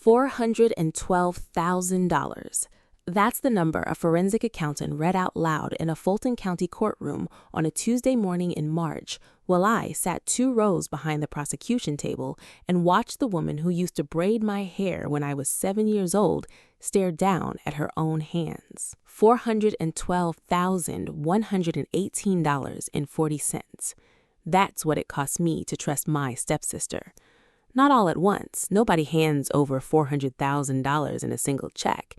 $412,000. That's the number a forensic accountant read out loud in a Fulton County courtroom on a Tuesday morning in March, while I sat 2 rows behind the prosecution table and watched the woman who used to braid my hair when I was 7 years old stare down at her own hands. $412,118.40. That's what it cost me to trust my stepsister. Not all at once. Nobody hands over $400,000 in a single check.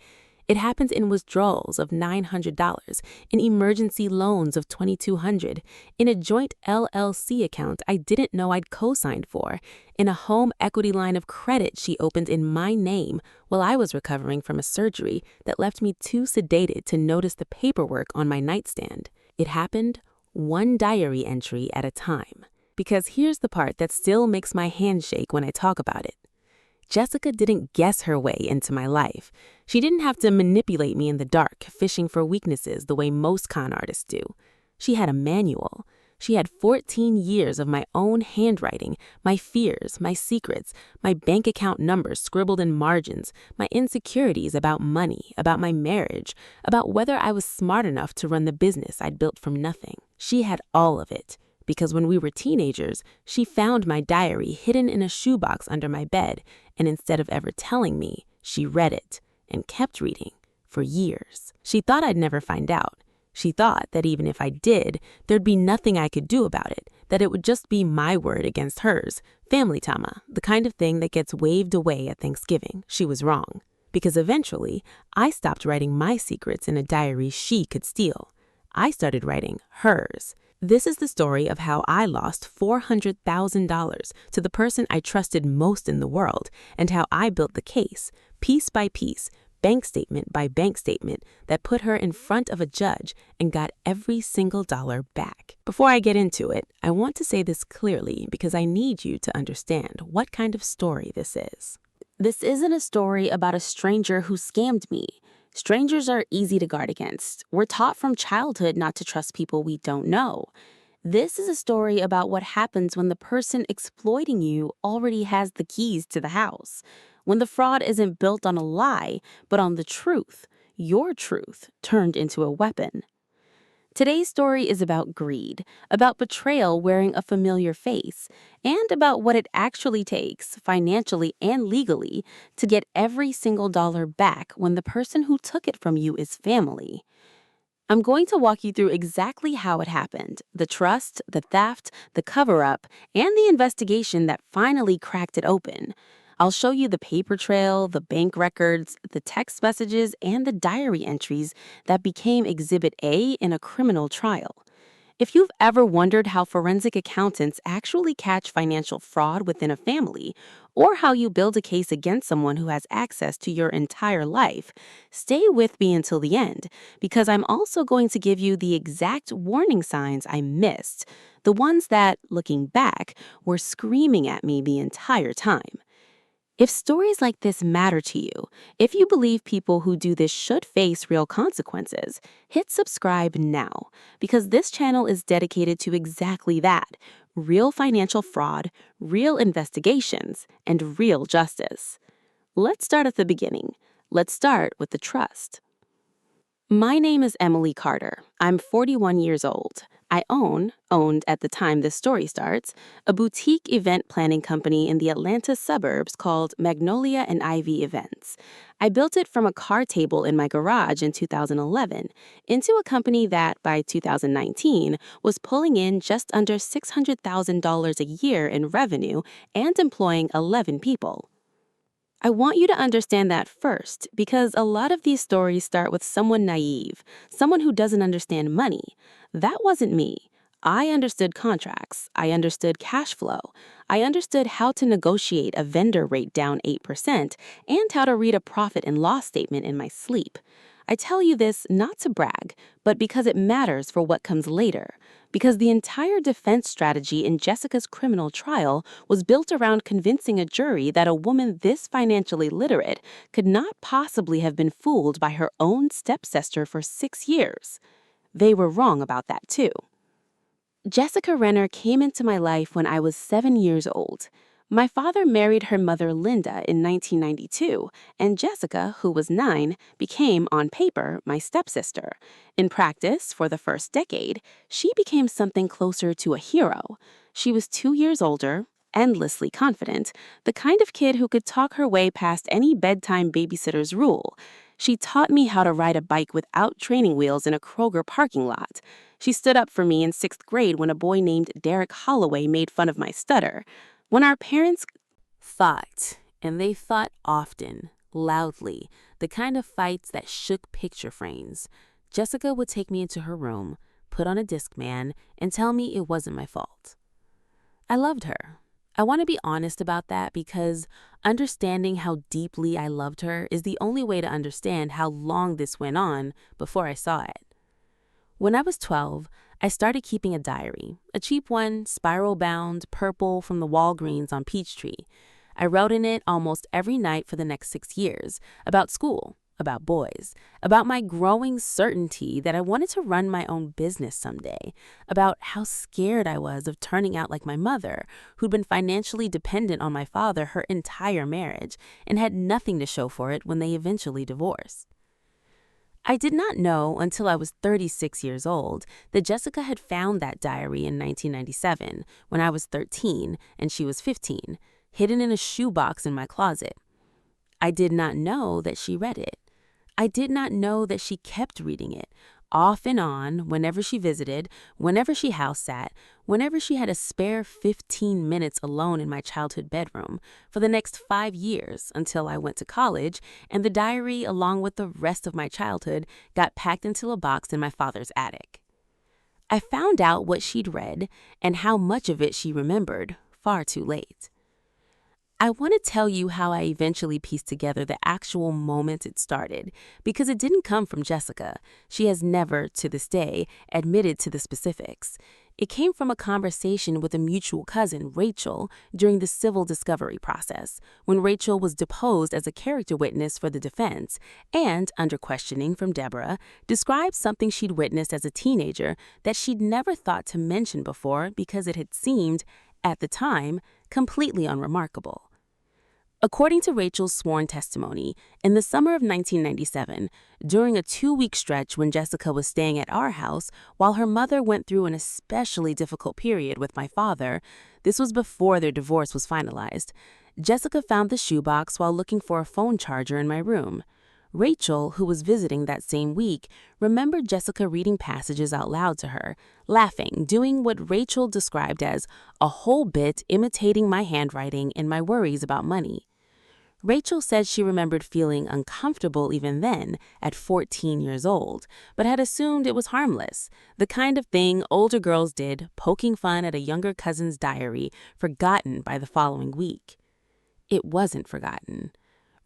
It happens in withdrawals of $900, in emergency loans of $2,200, in a joint LLC account I didn't know I'd co-signed for, in a home equity line of credit she opened in my name while I was recovering from a surgery that left me too sedated to notice the paperwork on my nightstand. It happened one diary entry at a time. Because here's the part that still makes my hand shake when I talk about it. Jessica didn't guess her way into my life. She didn't have to manipulate me in the dark, fishing for weaknesses the way most con artists do. She had a manual. She had 14 years of my own handwriting, my fears, my secrets, my bank account numbers scribbled in margins, my insecurities about money, about my marriage, about whether I was smart enough to run the business I'd built from nothing. She had all of it. Because when we were teenagers, she found my diary hidden in a shoebox under my bed, and instead of ever telling me, she read it and kept reading for years. She thought I'd never find out. She thought that even if I did, there'd be nothing I could do about it, that it would just be my word against hers. Family tama, the kind of thing that gets waved away at Thanksgiving. She was wrong. Because eventually, I stopped writing my secrets in a diary she could steal. I started writing hers. This is the story of how I lost $400,000 to the person I trusted most in the world, and how I built the case, piece by piece, bank statement by bank statement, that put her in front of a judge and got every single dollar back. Before I get into it, I want to say this clearly because I need you to understand what kind of story this is. This isn't a story about a stranger who scammed me. Strangers are easy to guard against. We're taught from childhood not to trust people we don't know. This is a story about what happens when the person exploiting you already has the keys to the house. When the fraud isn't built on a lie, but on the truth, your truth turned into a weapon. Today's story is about greed, about betrayal wearing a familiar face, and about what it actually takes, financially and legally, to get every single dollar back when the person who took it from you is family. I'm going to walk you through exactly how it happened, the trust, the theft, the cover-up, and the investigation that finally cracked it open. I'll show you the paper trail, the bank records, the text messages, and the diary entries that became Exhibit A in a criminal trial. If you've ever wondered how forensic accountants actually catch financial fraud within a family, or how you build a case against someone who has access to your entire life, stay with me until the end, because I'm also going to give you the exact warning signs I missed, the ones that, looking back, were screaming at me the entire time. If stories like this matter to you, if you believe people who do this should face real consequences, hit subscribe now, because this channel is dedicated to exactly that: real financial fraud, real investigations, and real justice. Let's start at the beginning. Let's start with the trust. My name is Emily Carter. I'm 41 years old. I owned at the time this story starts, a boutique event planning company in the Atlanta suburbs called Magnolia and Ivy Events. I built it from a card table in my garage in 2011 into a company that, by 2019, was pulling in just under $600,000 a year in revenue and employing 11 people. I want you to understand that first, because a lot of these stories start with someone naive, someone who doesn't understand money. That wasn't me. I understood contracts. I understood cash flow. I understood how to negotiate a vendor rate down 8% and how to read a profit and loss statement in my sleep. I tell you this not to brag, but because it matters for what comes later. Because the entire defense strategy in Jessica's criminal trial was built around convincing a jury that a woman this financially literate could not possibly have been fooled by her own stepsister for 6 years. They were wrong about that too. Jessica Renner came into my life when I was 7 years old. My father married her mother Linda in 1992, and Jessica, who was 9, became, on paper, my stepsister. In practice, for the first decade, she became something closer to a hero. She was 2 years older, endlessly confident, the kind of kid who could talk her way past any bedtime babysitter's rule. She taught me how to ride a bike without training wheels in a Kroger parking lot. She stood up for me in 6th grade when a boy named Derek Holloway made fun of my stutter. When our parents fought, and they fought often, loudly, the kind of fights that shook picture frames, Jessica would take me into her room, put on a Discman, and tell me it wasn't my fault. I loved her. I want to be honest about that because understanding how deeply I loved her is the only way to understand how long this went on before I saw it. When I was 12, I started keeping a diary, a cheap one, spiral-bound, purple from the Walgreens on Peachtree. I wrote in it almost every night for the next 6 years, about school, about boys, about my growing certainty that I wanted to run my own business someday, about how scared I was of turning out like my mother, who'd been financially dependent on my father her entire marriage and had nothing to show for it when they eventually divorced. I did not know until I was 36 years old that Jessica had found that diary in 1997 when I was 13 and she was 15, hidden in a shoebox in my closet. I did not know that she read it. I did not know that she kept reading it, off and on, whenever she visited, whenever she house sat, whenever she had a spare 15 minutes alone in my childhood bedroom, for the next 5 years until I went to college, and the diary, along with the rest of my childhood, got packed into a box in my father's attic. I found out what she'd read and how much of it she remembered far too late. I want to tell you how I eventually pieced together the actual moment it started, because it didn't come from Jessica. She has never, to this day, admitted to the specifics. It came from a conversation with a mutual cousin, Rachel, during the civil discovery process, when Rachel was deposed as a character witness for the defense and, under questioning from Deborah, described something she'd witnessed as a teenager that she'd never thought to mention before because it had seemed, at the time, completely unremarkable. According to Rachel's sworn testimony, in the summer of 1997, during a 2-week stretch when Jessica was staying at our house while her mother went through an especially difficult period with my father, this was before their divorce was finalized, Jessica found the shoebox while looking for a phone charger in my room. Rachel, who was visiting that same week, remembered Jessica reading passages out loud to her, laughing, doing what Rachel described as a whole bit imitating my handwriting and my worries about money. Rachel said she remembered feeling uncomfortable even then, at 14 years old, but had assumed it was harmless, the kind of thing older girls did, poking fun at a younger cousin's diary, forgotten by the following week. It wasn't forgotten.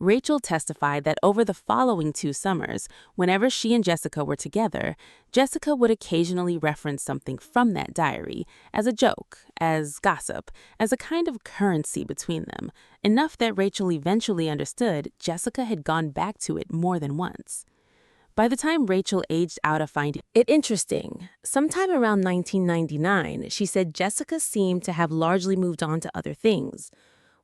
Rachel testified that over the following 2 summers, whenever she and Jessica were together, Jessica would occasionally reference something from that diary as a joke, as gossip, as a kind of currency between them, enough that Rachel eventually understood Jessica had gone back to it more than once. By the time Rachel aged out of finding it interesting, sometime around 1999, she said Jessica seemed to have largely moved on to other things.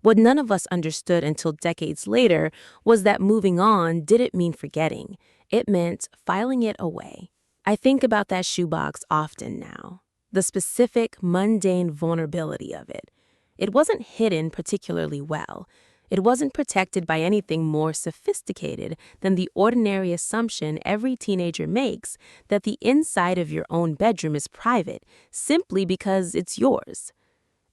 What none of us understood until decades later was that moving on didn't mean forgetting. It meant filing it away. I think about that shoebox often now, the specific, mundane vulnerability of it. It wasn't hidden particularly well. It wasn't protected by anything more sophisticated than the ordinary assumption every teenager makes that the inside of your own bedroom is private simply because it's yours.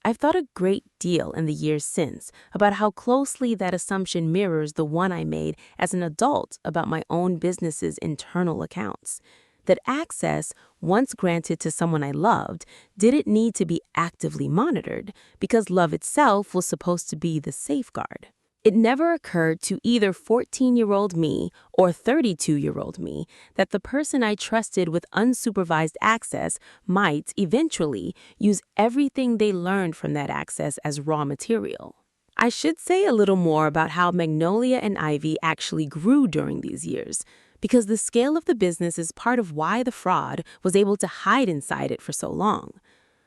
I've thought a great deal in the years since about how closely that assumption mirrors the one I made as an adult about my own business's internal accounts. That access, once granted to someone I loved, didn't need to be actively monitored because love itself was supposed to be the safeguard. It never occurred to either 14-year-old me or 32-year-old me that the person I trusted with unsupervised access might, eventually, use everything they learned from that access as raw material. I should say a little more about how Magnolia and Ivy actually grew during these years, because the scale of the business is part of why the fraud was able to hide inside it for so long.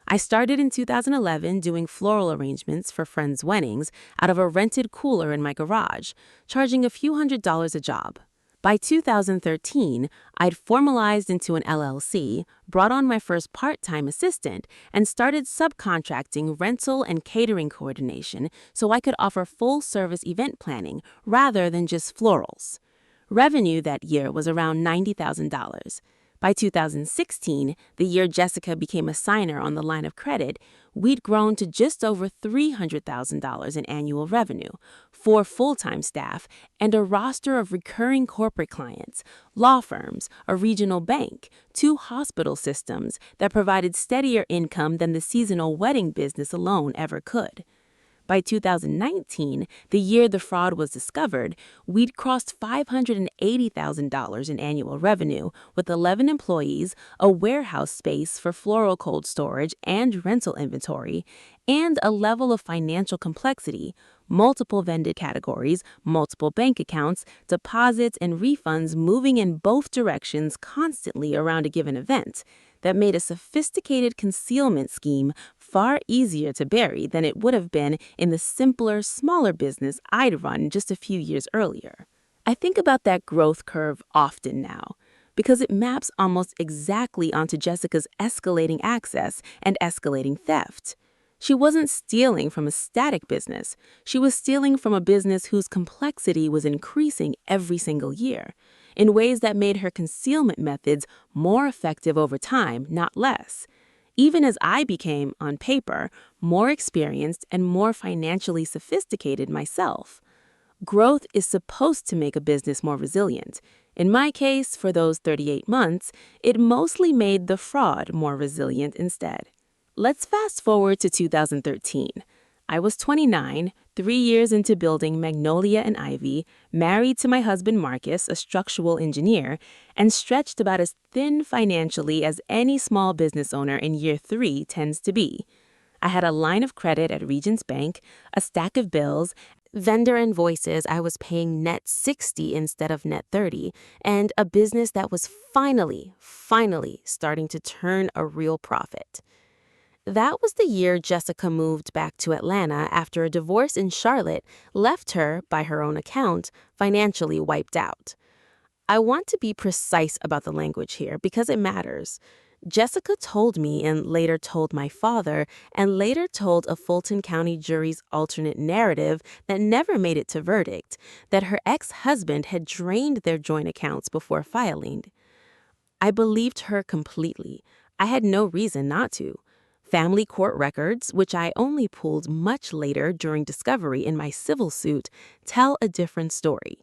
I started in 2011 doing floral arrangements for friends' weddings out of a rented cooler in my garage, charging a few $100s a job. By 2013, I'd formalized into an LLC, brought on my first part-time assistant, and started subcontracting rental and catering coordination so I could offer full-service event planning rather than just florals. Revenue that year was around $90,000. By 2016, the year Jessica became a signer on the line of credit, we'd grown to just over $300,000 in annual revenue, 4 full-time staff, and a roster of recurring corporate clients, law firms, a regional bank, 2 hospital systems that provided steadier income than the seasonal wedding business alone ever could. By 2019, the year the fraud was discovered, we'd crossed $580,000 in annual revenue with 11 employees, a warehouse space for floral cold storage and rental inventory, and a level of financial complexity, multiple vendor categories, multiple bank accounts, deposits, and refunds moving in both directions constantly around a given event that made a sophisticated concealment scheme far easier to bury than it would have been in the simpler, smaller business I'd run just a few years earlier. I think about that growth curve often now, because it maps almost exactly onto Jessica's escalating access and escalating theft. She wasn't stealing from a static business. She was stealing from a business whose complexity was increasing every single year, in ways that made her concealment methods more effective over time, not less. Even as I became, on paper, more experienced and more financially sophisticated myself. Growth is supposed to make a business more resilient. In my case, for those 38 months, it mostly made the fraud more resilient instead. Let's fast forward to 2013. I was 29, 3 years into building Magnolia and Ivy, married to my husband Marcus, a structural engineer, and stretched about as thin financially as any small business owner in year 3 tends to be. I had a line of credit at Regions Bank, a stack of bills, vendor invoices I was paying net $60 instead of net $30, and a business that was finally starting to turn a real profit. That was the year Jessica moved back to Atlanta after a divorce in Charlotte left her, by her own account, financially wiped out. I want to be precise about the language here because it matters. Jessica told me and later told my father and later told a Fulton County jury's alternate narrative that never made it to verdict that her ex-husband had drained their joint accounts before filing. I believed her completely. I had no reason not to. Family court records, which I only pulled much later during discovery in my civil suit, tell a different story.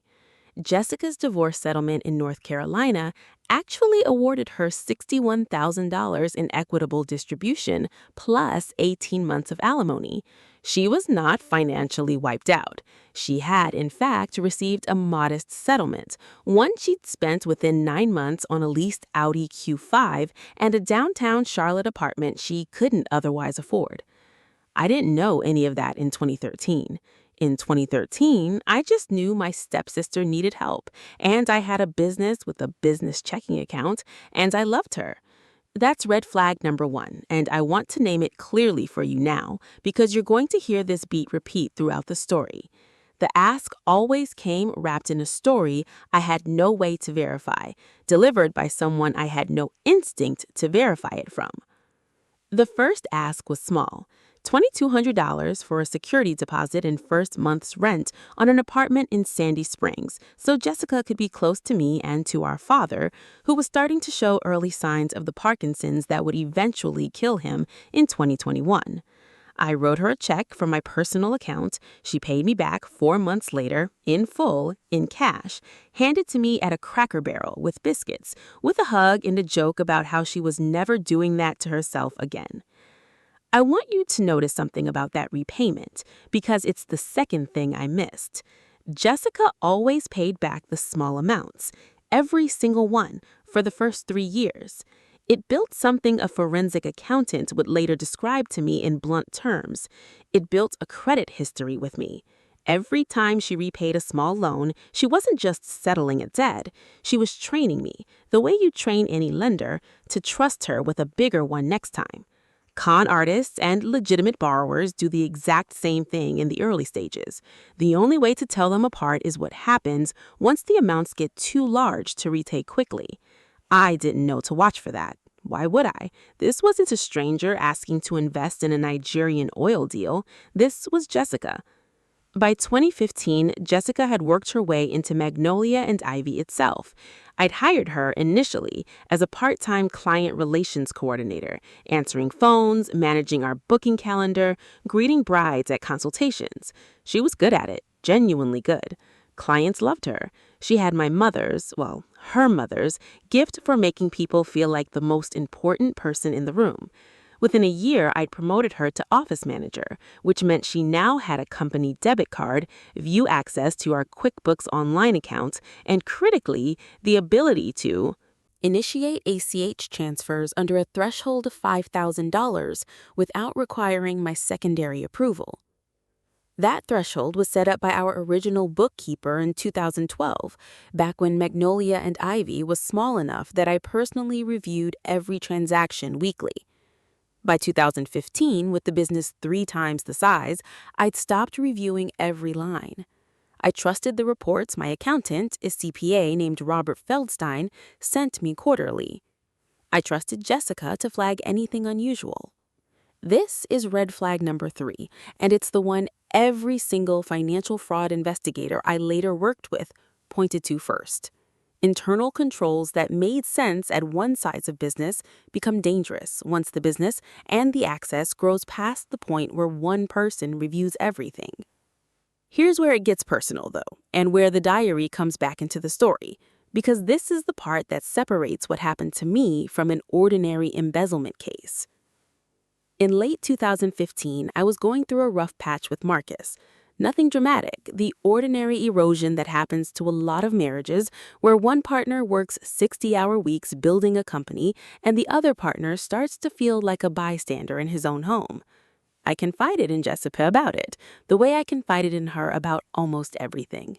Jessica's divorce settlement in North Carolina actually awarded her $61,000 in equitable distribution plus 18 months of alimony. She was not financially wiped out. She had, in fact, received a modest settlement, one she'd spent within 9 months on a leased Audi Q5 and a downtown Charlotte apartment she couldn't otherwise afford. I didn't know any of that in 2013. In 2013, I just knew my stepsister needed help, and I had a business with a business checking account, and I loved her. That's red flag number 1, and I want to name it clearly for you now because you're going to hear this beat repeat throughout the story. The ask always came wrapped in a story I had no way to verify, delivered by someone I had no instinct to verify it from. The first ask was small. $2,200 for a security deposit and first month's rent on an apartment in Sandy Springs, so Jessica could be close to me and to our father, who was starting to show early signs of the Parkinson's that would eventually kill him in 2021. I wrote her a check from my personal account. She paid me back 4 months later, in full, in cash, handed to me at a Cracker Barrel with biscuits, with a hug and a joke about how she was never doing that to herself again. I want you to notice something about that repayment, because it's the second thing I missed. Jessica always paid back the small amounts, every single one, for the first 3 years. It built something a forensic accountant would later describe to me in blunt terms. It built a credit history with me. Every time she repaid a small loan, she wasn't just settling a debt. She was training me, the way you train any lender, to trust her with a bigger one next time. Con artists and legitimate borrowers do the exact same thing in the early stages. The only way to tell them apart is what happens once the amounts get too large to retake quickly. I didn't know to watch for that. Why would I? This wasn't a stranger asking to invest in a Nigerian oil deal. This was Jessica. By 2015, Jessica had worked her way into Magnolia and Ivy itself. I'd hired her initially as a part-time client relations coordinator, answering phones, managing our booking calendar, greeting brides at consultations. She was good at it, genuinely good. Clients loved her. She had her mother's gift for making people feel like the most important person in the room. Within a year, I'd promoted her to office manager, which meant she now had a company debit card, view access to our QuickBooks online account, and critically, the ability to initiate ACH transfers under a threshold of $5,000 without requiring my secondary approval. That threshold was set up by our original bookkeeper in 2012, back when Magnolia and Ivy was small enough that I personally reviewed every transaction weekly. By 2015, with the business 3 times the size, I'd stopped reviewing every line. I trusted the reports my accountant, a CPA named Robert Feldstein, sent me quarterly. I trusted Jessica to flag anything unusual. This is red flag number 3, and it's the one every single financial fraud investigator I later worked with pointed to first. Internal controls that made sense at one size of business become dangerous once the business and the access grows past the point where one person reviews everything. Here's where it gets personal, though, and where the diary comes back into the story, because this is the part that separates what happened to me from an ordinary embezzlement case. In late 2015, I was going through a rough patch with Marcus. Nothing dramatic, the ordinary erosion that happens to a lot of marriages where one partner works 60-hour weeks building a company and the other partner starts to feel like a bystander in his own home. I confided in Jessica about it, the way I confided in her about almost everything.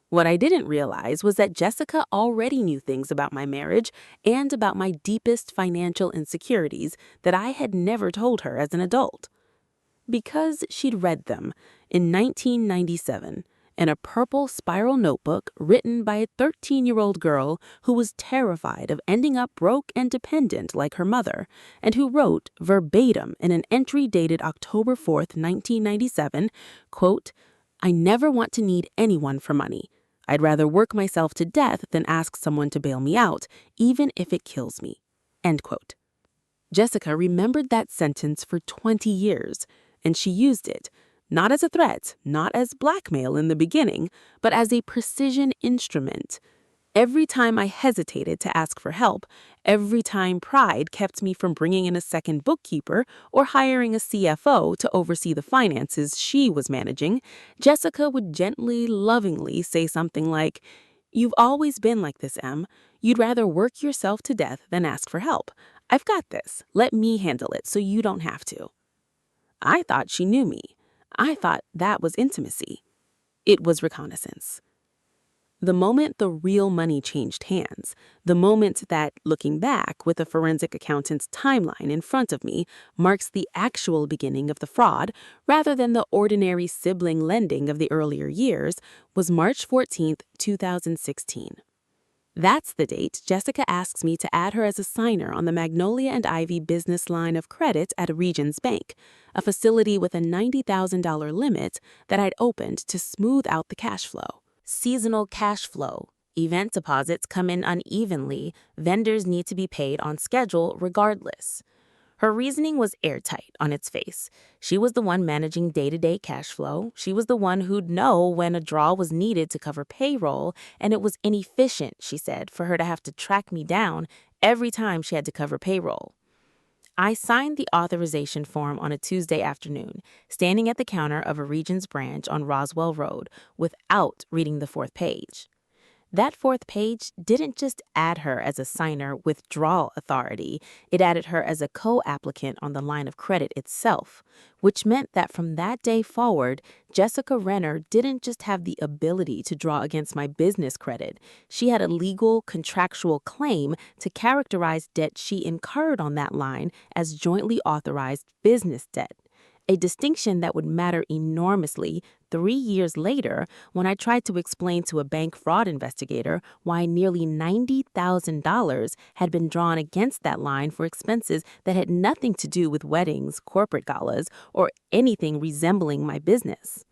What I didn't realize was that Jessica already knew things about my marriage and about my deepest financial insecurities that I had never told her as an adult. Because she'd read them in 1997 in a purple spiral notebook written by a 13-year-old girl who was terrified of ending up broke and dependent like her mother, and who wrote verbatim in an entry dated October 4th, 1997, quote, "I never want to need anyone for money. I'd rather work myself to death than ask someone to bail me out, even if it kills me." End quote. Jessica remembered that sentence for 20 years, and she used it, not as a threat, not as blackmail in the beginning, but as a precision instrument. Every time I hesitated to ask for help, every time pride kept me from bringing in a second bookkeeper or hiring a CFO to oversee the finances she was managing, Jessica would gently, lovingly say something like, "You've always been like this, Em. You'd rather work yourself to death than ask for help. I've got this. Let me handle it so you don't have to." I thought she knew me. I thought that was intimacy. It was reconnaissance. The moment the real money changed hands, the moment that, looking back with a forensic accountant's timeline in front of me, marks the actual beginning of the fraud rather than the ordinary sibling lending of the earlier years, was March 14th, 2016. That's the date Jessica asks me to add her as a signer on the Magnolia and Ivy business line of credit at Regions Bank, a facility with a $90,000 limit that I'd opened to smooth out the cash flow. Seasonal cash flow. Event deposits come in unevenly. Vendors need to be paid on schedule regardless. Her reasoning was airtight on its face. She was the one managing day-to-day cash flow. She was the one who'd know when a draw was needed to cover payroll, and it was inefficient, she said, for her to have to track me down every time she had to cover payroll. I signed the authorization form on a Tuesday afternoon, standing at the counter of a Regions branch on Roswell Road, without reading the 4th page. That fourth page didn't just add her as a signer withdrawal authority, it added her as a co-applicant on the line of credit itself, which meant that from that day forward, Jessica Renner didn't just have the ability to draw against my business credit. She had a legal, contractual claim to characterize debt she incurred on that line as jointly authorized business debt. A distinction that would matter enormously 3 years later when I tried to explain to a bank fraud investigator why nearly $90,000 had been drawn against that line for expenses that had nothing to do with weddings, corporate galas, or anything resembling my business.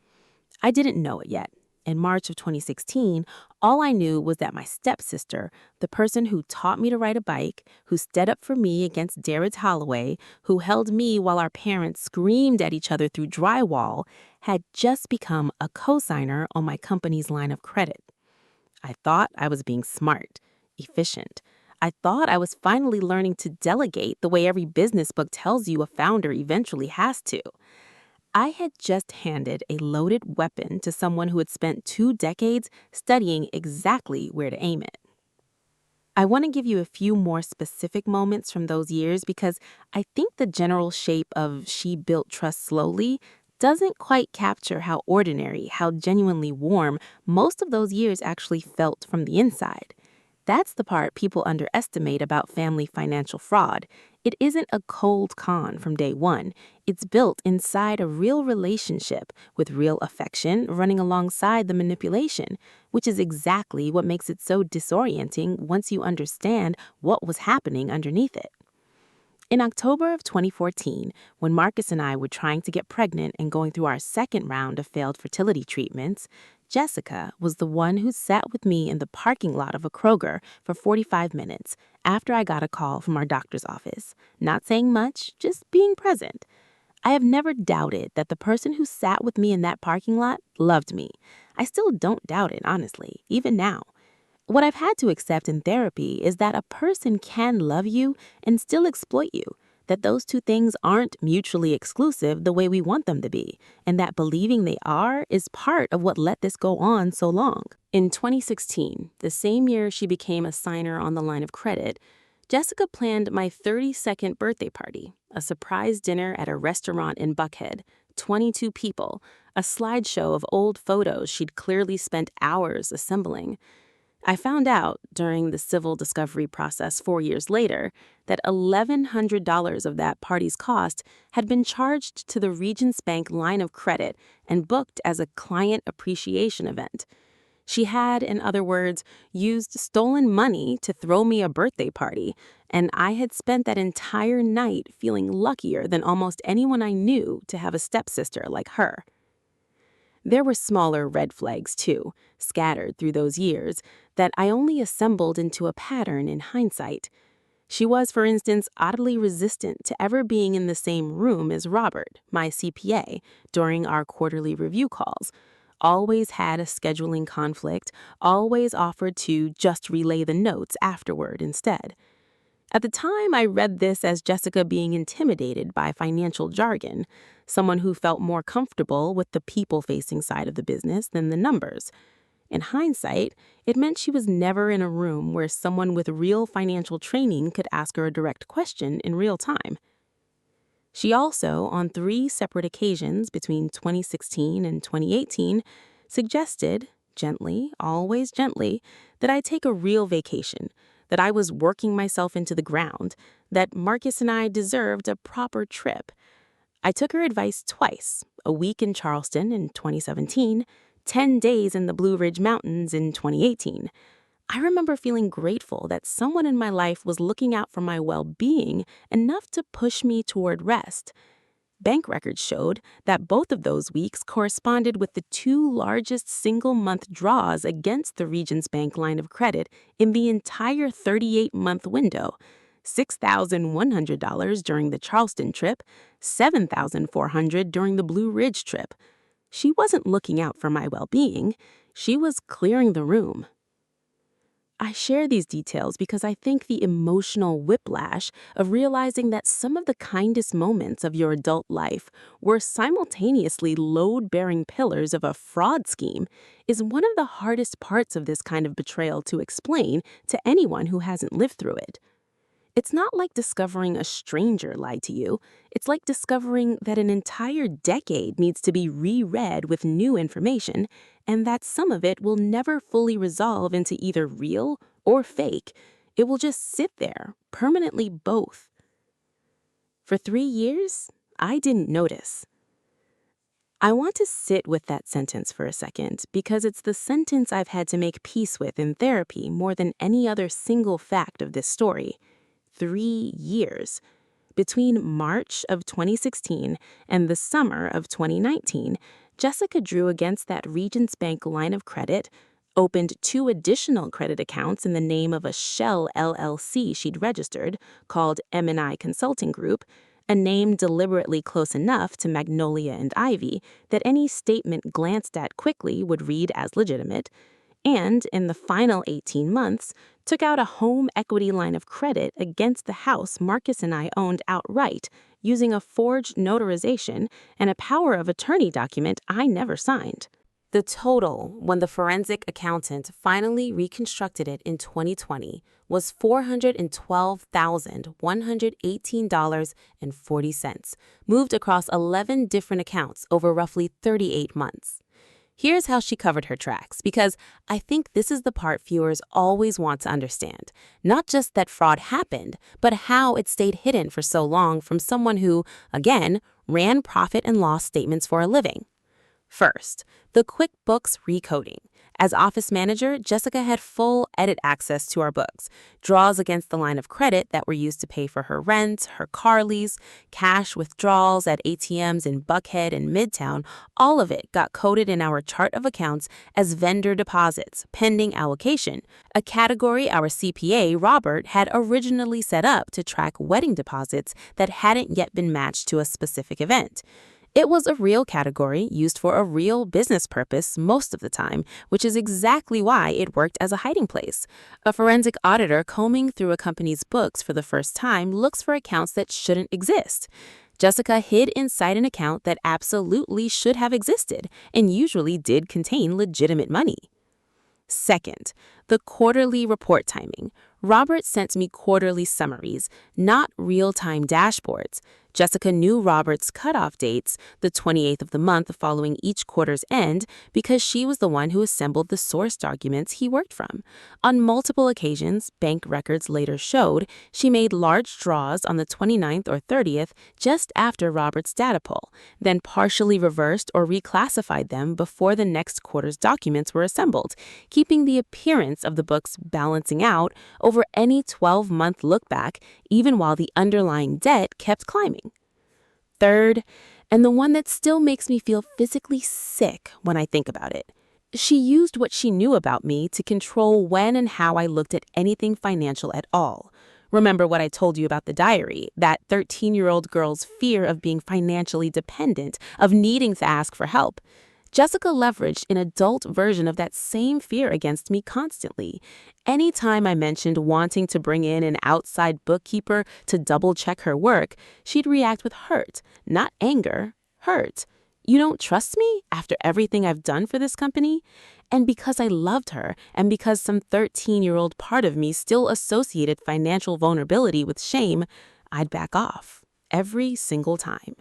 I didn't know it yet. In March of 2016, all I knew was that my stepsister, the person who taught me to ride a bike, who stood up for me against Darragh Holloway, who held me while our parents screamed at each other through drywall, had just become a co-signer on my company's line of credit. I thought I was being smart, efficient. I thought I was finally learning to delegate the way every business book tells you a founder eventually has to. I had just handed a loaded weapon to someone who had spent 2 decades studying exactly where to aim it. I want to give you a few more specific moments from those years because I think the general shape of "she built trust slowly" doesn't quite capture how ordinary, how genuinely warm most of those years actually felt from the inside. That's the part people underestimate about family financial fraud. It isn't a cold con from day one. It's built inside a real relationship with real affection running alongside the manipulation, which is exactly what makes it so disorienting once you understand what was happening underneath it. In October of 2014, when Marcus and I were trying to get pregnant and going through our second round of failed fertility treatments, Jessica was the one who sat with me in the parking lot of a Kroger for 45 minutes after I got a call from our doctor's office, not saying much, just being present. I have never doubted that the person who sat with me in that parking lot loved me. I still don't doubt it, honestly, even now. What I've had to accept in therapy is that a person can love you and still exploit you, that those two things aren't mutually exclusive the way we want them to be, and that believing they are is part of what let this go on so long. In 2016, the same year she became a signer on the line of credit, Jessica planned my 32nd birthday party, a surprise dinner at a restaurant in Buckhead, 22 people, a slideshow of old photos she'd clearly spent hours assembling. I found out during the civil discovery process 4 years later that $1,100 of that party's cost had been charged to the Regions Bank line of credit and booked as a client appreciation event. She had, in other words, used stolen money to throw me a birthday party, and I had spent that entire night feeling luckier than almost anyone I knew to have a stepsister like her. There were smaller red flags, too, scattered through those years, that I only assembled into a pattern in hindsight. She was, for instance, oddly resistant to ever being in the same room as Robert, my CPA, during our quarterly review calls. Always had a scheduling conflict, always offered to just relay the notes afterward instead. At the time, I read this as Jessica being intimidated by financial jargon, someone who felt more comfortable with the people-facing side of the business than the numbers. In hindsight, it meant she was never in a room where someone with real financial training could ask her a direct question in real time. She also, on 3 separate occasions between 2016 and 2018, suggested, gently, always gently, that I take a real vacation, that I was working myself into the ground, that Marcus and I deserved a proper trip. I took her advice twice, a week in Charleston in 2017, 10 days in the Blue Ridge Mountains in 2018. I remember feeling grateful that someone in my life was looking out for my well-being enough to push me toward rest. Bank records showed that both of those weeks corresponded with the 2 largest single-month draws against the Regions Bank line of credit in the entire 38-month window. $6,100 during the Charleston trip, $7,400 during the Blue Ridge trip. She wasn't looking out for my well-being. She was clearing the room. I share these details because I think the emotional whiplash of realizing that some of the kindest moments of your adult life were simultaneously load-bearing pillars of a fraud scheme is one of the hardest parts of this kind of betrayal to explain to anyone who hasn't lived through it. It's not like discovering a stranger lied to you. It's like discovering that an entire decade needs to be reread with new information, and that some of it will never fully resolve into either real or fake. It will just sit there, permanently both. For 3 years, I didn't notice. I want to sit with that sentence for a second because it's the sentence I've had to make peace with in therapy more than any other single fact of this story. 3 years. Between March of 2016 and the summer of 2019, Jessica drew against that Regions Bank line of credit, opened 2 additional credit accounts in the name of a shell LLC she'd registered called M&I Consulting Group, a name deliberately close enough to Magnolia and Ivy that any statement glanced at quickly would read as legitimate, and in the final 18 months, took out a home equity line of credit against the house Marcus and I owned outright using a forged notarization and a power of attorney document I never signed. The total, when the forensic accountant finally reconstructed it in 2020, was $412,118.40, moved across 11 different accounts over roughly 38 months. Here's how she covered her tracks, because I think this is the part viewers always want to understand. Not just that fraud happened, but how it stayed hidden for so long from someone who, again, ran profit and loss statements for a living. First, the QuickBooks recoding. As office manager, Jessica had full edit access to our books, draws against the line of credit that were used to pay for her rent, her car lease, cash withdrawals at ATMs in Buckhead and Midtown. All of it got coded in our chart of accounts as vendor deposits, pending allocation, a category our CPA, Robert, had originally set up to track wedding deposits that hadn't yet been matched to a specific event. It was a real category used for a real business purpose most of the time, which is exactly why it worked as a hiding place. A forensic auditor combing through a company's books for the first time looks for accounts that shouldn't exist. Jessica hid inside an account that absolutely should have existed and usually did contain legitimate money. Second, the quarterly report timing. Robert sent me quarterly summaries, not real-time dashboards. Jessica knew Robert's cutoff dates, the 28th of the month following each quarter's end, because she was the one who assembled the source documents he worked from. On multiple occasions, bank records later showed, she made large draws on the 29th or 30th just after Robert's data pull, then partially reversed or reclassified them before the next quarter's documents were assembled, keeping the appearance of the books balancing out over any 12-month look-back, even while the underlying debt kept climbing. Third, and the one that still makes me feel physically sick when I think about it, she used what she knew about me to control when and how I looked at anything financial at all. Remember what I told you about the diary, that 13-year-old girl's fear of being financially dependent, of needing to ask for help. Jessica leveraged an adult version of that same fear against me constantly. Anytime I mentioned wanting to bring in an outside bookkeeper to double-check her work, she'd react with hurt, not anger, hurt. You don't trust me after everything I've done for this company? And because I loved her, and because some 13-year-old part of me still associated financial vulnerability with shame, I'd back off every single time.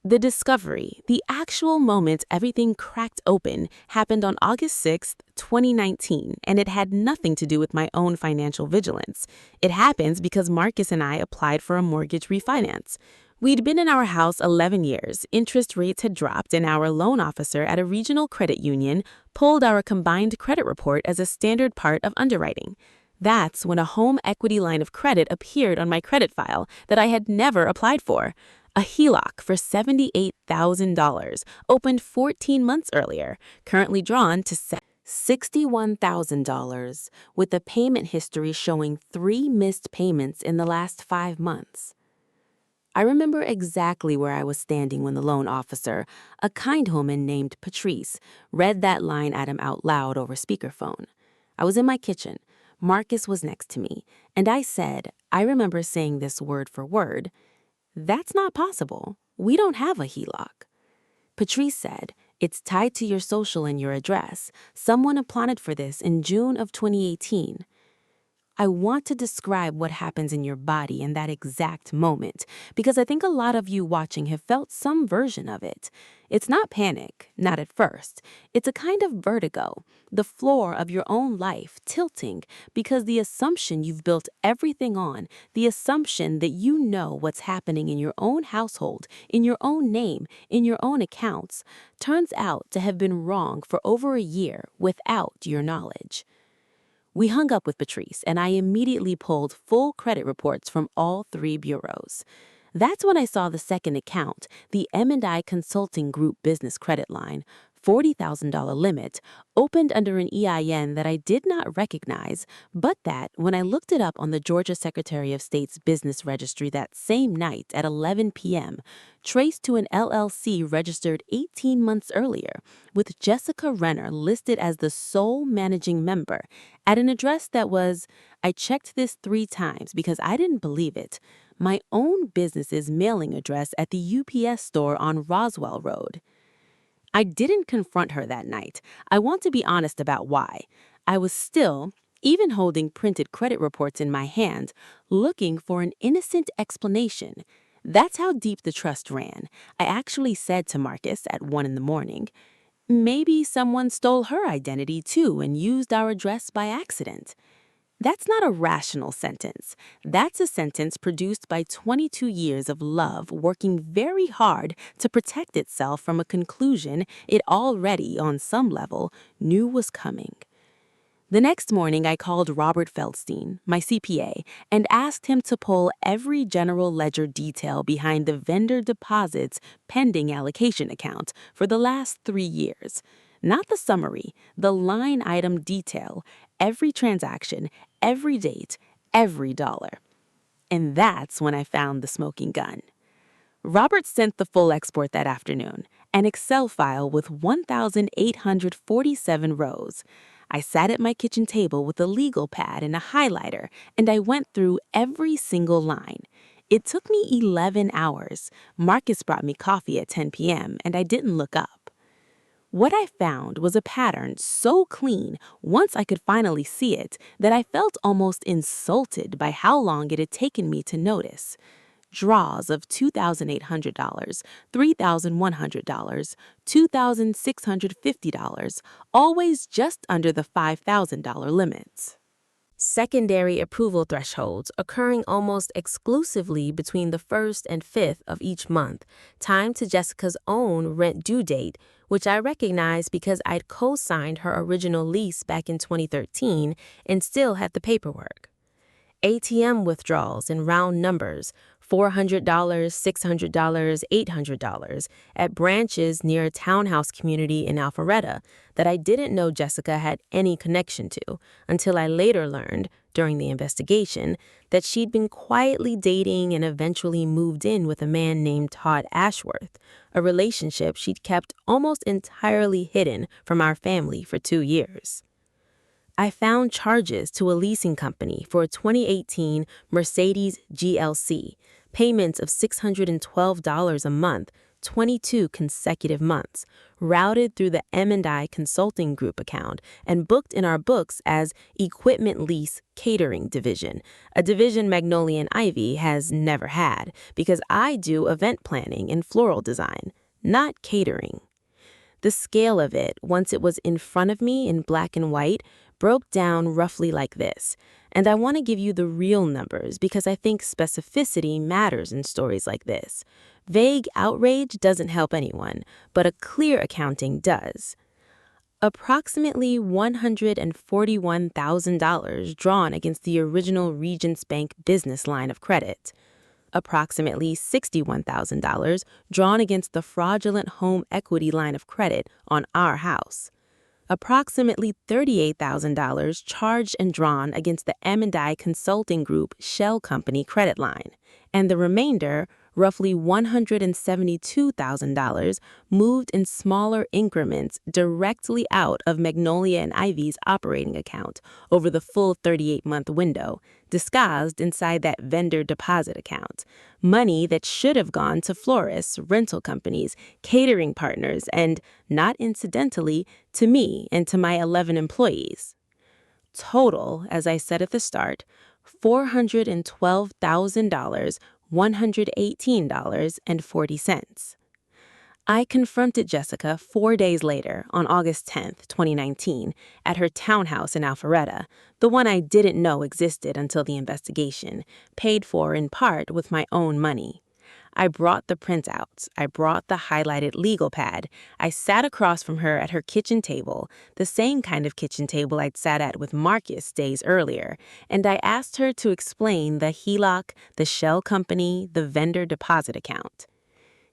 The discovery, the actual moment everything cracked open, happened on August 6, 2019, and it had nothing to do with my own financial vigilance. It happens because Marcus and I applied for a mortgage refinance. We'd been in our house 11 years, interest rates had dropped, and our loan officer at a regional credit union pulled our combined credit report as a standard part of underwriting. That's when a home equity line of credit appeared on my credit file that I had never applied for. A HELOC for $78,000, opened 14 months earlier, currently drawn to $61,000, with a payment history showing 3 missed payments in the last 5 months. I remember exactly where I was standing when the loan officer, a kind woman named Patrice, read that line at him out loud over speakerphone. I was in my kitchen. Marcus was next to me, and I remember saying this word for word, "That's not possible. We don't have a HELOC." Patrice said, "It's tied to your social and your address. Someone applied for this in June of 2018. I want to describe what happens in your body in that exact moment, because I think a lot of you watching have felt some version of it. It's not panic, not at first. It's a kind of vertigo, the floor of your own life tilting because the assumption you've built everything on, the assumption that you know what's happening in your own household, in your own name, in your own accounts, turns out to have been wrong for over a year without your knowledge." We hung up with Patrice, and I immediately pulled full credit reports from all three bureaus. That's when I saw the second account, the M&I Consulting Group Business Credit Line, $40,000 limit, opened under an EIN that I did not recognize, but that, when I looked it up on the Georgia Secretary of State's Business Registry that same night at 11 p.m., traced to an LLC registered 18 months earlier, with Jessica Renner listed as the sole managing member, at an address that was, I checked this 3 times because I didn't believe it, my own business's mailing address at the UPS store on Roswell Road. I didn't confront her that night. I want to be honest about why. I was still, even holding printed credit reports in my hand, looking for an innocent explanation. That's how deep the trust ran. I actually said to Marcus at 1 in the morning, "Maybe someone stole her identity too and used our address by accident." That's not a rational sentence. That's a sentence produced by 22 years of love working very hard to protect itself from a conclusion it already, on some level, knew was coming. The next morning, I called Robert Feldstein, my CPA, and asked him to pull every general ledger detail behind the vendor deposits pending allocation account for the last 3 years. Not the summary, the line item detail, every transaction, every date, every dollar. And that's when I found the smoking gun. Robert sent the full export that afternoon, an Excel file with 1,847 rows. I sat at my kitchen table with a legal pad and a highlighter, and I went through every single line. It took me 11 hours. Marcus brought me coffee at 10 p.m., and I didn't look up. What I found was a pattern so clean, once I could finally see it, that I felt almost insulted by how long it had taken me to notice. Draws of $2,800, $3,100, $2,650, always just under the $5,000 limits. Secondary approval thresholds occurring almost exclusively between the 1st and 5th of each month, timed to Jessica's own rent due date, which I recognized because I'd co-signed her original lease back in 2013 and still had the paperwork. ATM withdrawals in round numbers, $400, $600, $800, at branches near a townhouse community in Alpharetta that I didn't know Jessica had any connection to until I later learned, during the investigation, that she'd been quietly dating and eventually moved in with a man named Todd Ashworth, a relationship she'd kept almost entirely hidden from our family for 2 years. I found charges to a leasing company for a 2018 Mercedes GLC, payments of $612 a month, 22 consecutive months, routed through the M&I Consulting Group account and booked in our books as Equipment Lease Catering Division, a division Magnolia and Ivy has never had because I do event planning and floral design, not catering. The scale of it, once it was in front of me in black and white, broke down roughly like this. And I want to give you the real numbers because I think specificity matters in stories like this. Vague outrage doesn't help anyone, but a clear accounting does. Approximately $141,000 drawn against the original Regions Bank business line of credit. Approximately $61,000 drawn against the fraudulent home equity line of credit on our house. Approximately $38,000 charged and drawn against the M&I Consulting Group Shell Company credit line, and the remainder, roughly $172,000 moved in smaller increments directly out of Magnolia and Ivy's operating account over the full 38-month window, disguised inside that vendor deposit account. Money that should have gone to florists, rental companies, catering partners, and, not incidentally, to me and to my 11 employees. Total, as I said at the start, $412,000, $118.40. I confronted Jessica 4 days later, on August 10th, 2019, at her townhouse in Alpharetta, the one I didn't know existed until the investigation, paid for in part with my own money. I brought the printouts. I brought the highlighted legal pad. I sat across from her at her kitchen table, the same kind of kitchen table I'd sat at with Marcus days earlier, and I asked her to explain the HELOC, the shell company, the vendor deposit account.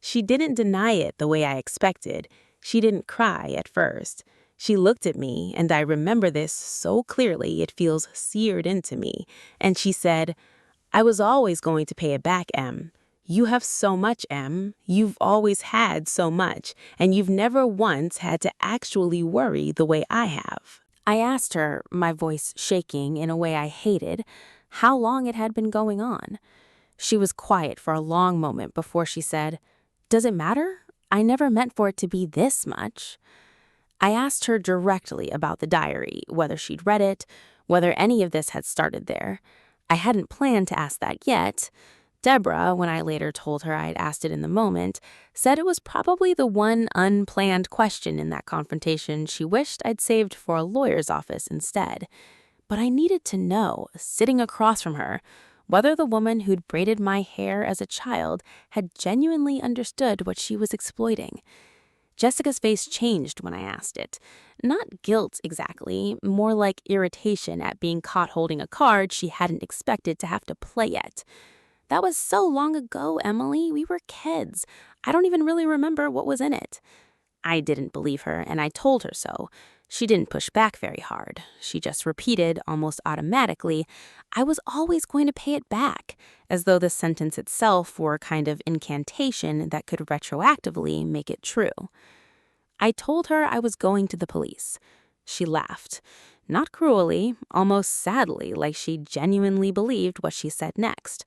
She didn't deny it the way I expected. She didn't cry at first. She looked at me, and I remember this so clearly it feels seared into me, and she said, "I was always going to pay it back, Em. You have so much, Em. You've always had so much, and you've never once had to actually worry the way I have." I asked her, my voice shaking in a way I hated, how long it had been going on. She was quiet for a long moment before she said, "Does it matter? I never meant for it to be this much." I asked her directly about the diary, whether she'd read it, whether any of this had started there. I hadn't planned to ask that yet. Deborah, when I later told her I'd asked it in the moment, said it was probably the one unplanned question in that confrontation she wished I'd saved for a lawyer's office instead. But I needed to know, sitting across from her, whether the woman who'd braided my hair as a child had genuinely understood what she was exploiting. Jessica's face changed when I asked it. Not guilt exactly, more like irritation at being caught holding a card she hadn't expected to have to play yet. "That was so long ago, Emily. We were kids. I don't even really remember what was in it." I didn't believe her, and I told her so. She didn't push back very hard. She just repeated, almost automatically, "I was always going to pay it back," as though the sentence itself were a kind of incantation that could retroactively make it true. I told her I was going to the police. She laughed. Not cruelly, almost sadly, like she genuinely believed what she said next.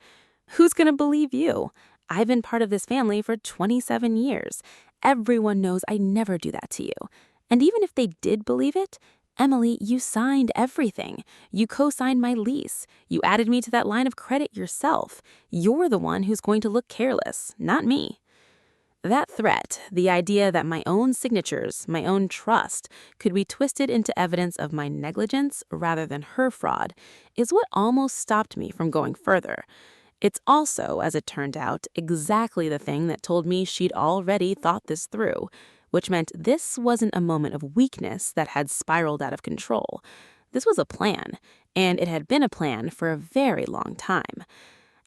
"Who's going to believe you? I've been part of this family for 27 years. Everyone knows I never do that to you. And even if they did believe it, Emily, you signed everything. You co-signed my lease. You added me to that line of credit yourself. You're the one who's going to look careless, not me." That threat, the idea that my own signatures, my own trust, could be twisted into evidence of my negligence rather than her fraud, is what almost stopped me from going further. It's also, as it turned out, exactly the thing that told me she'd already thought this through, which meant this wasn't a moment of weakness that had spiraled out of control. This was a plan, and it had been a plan for a very long time.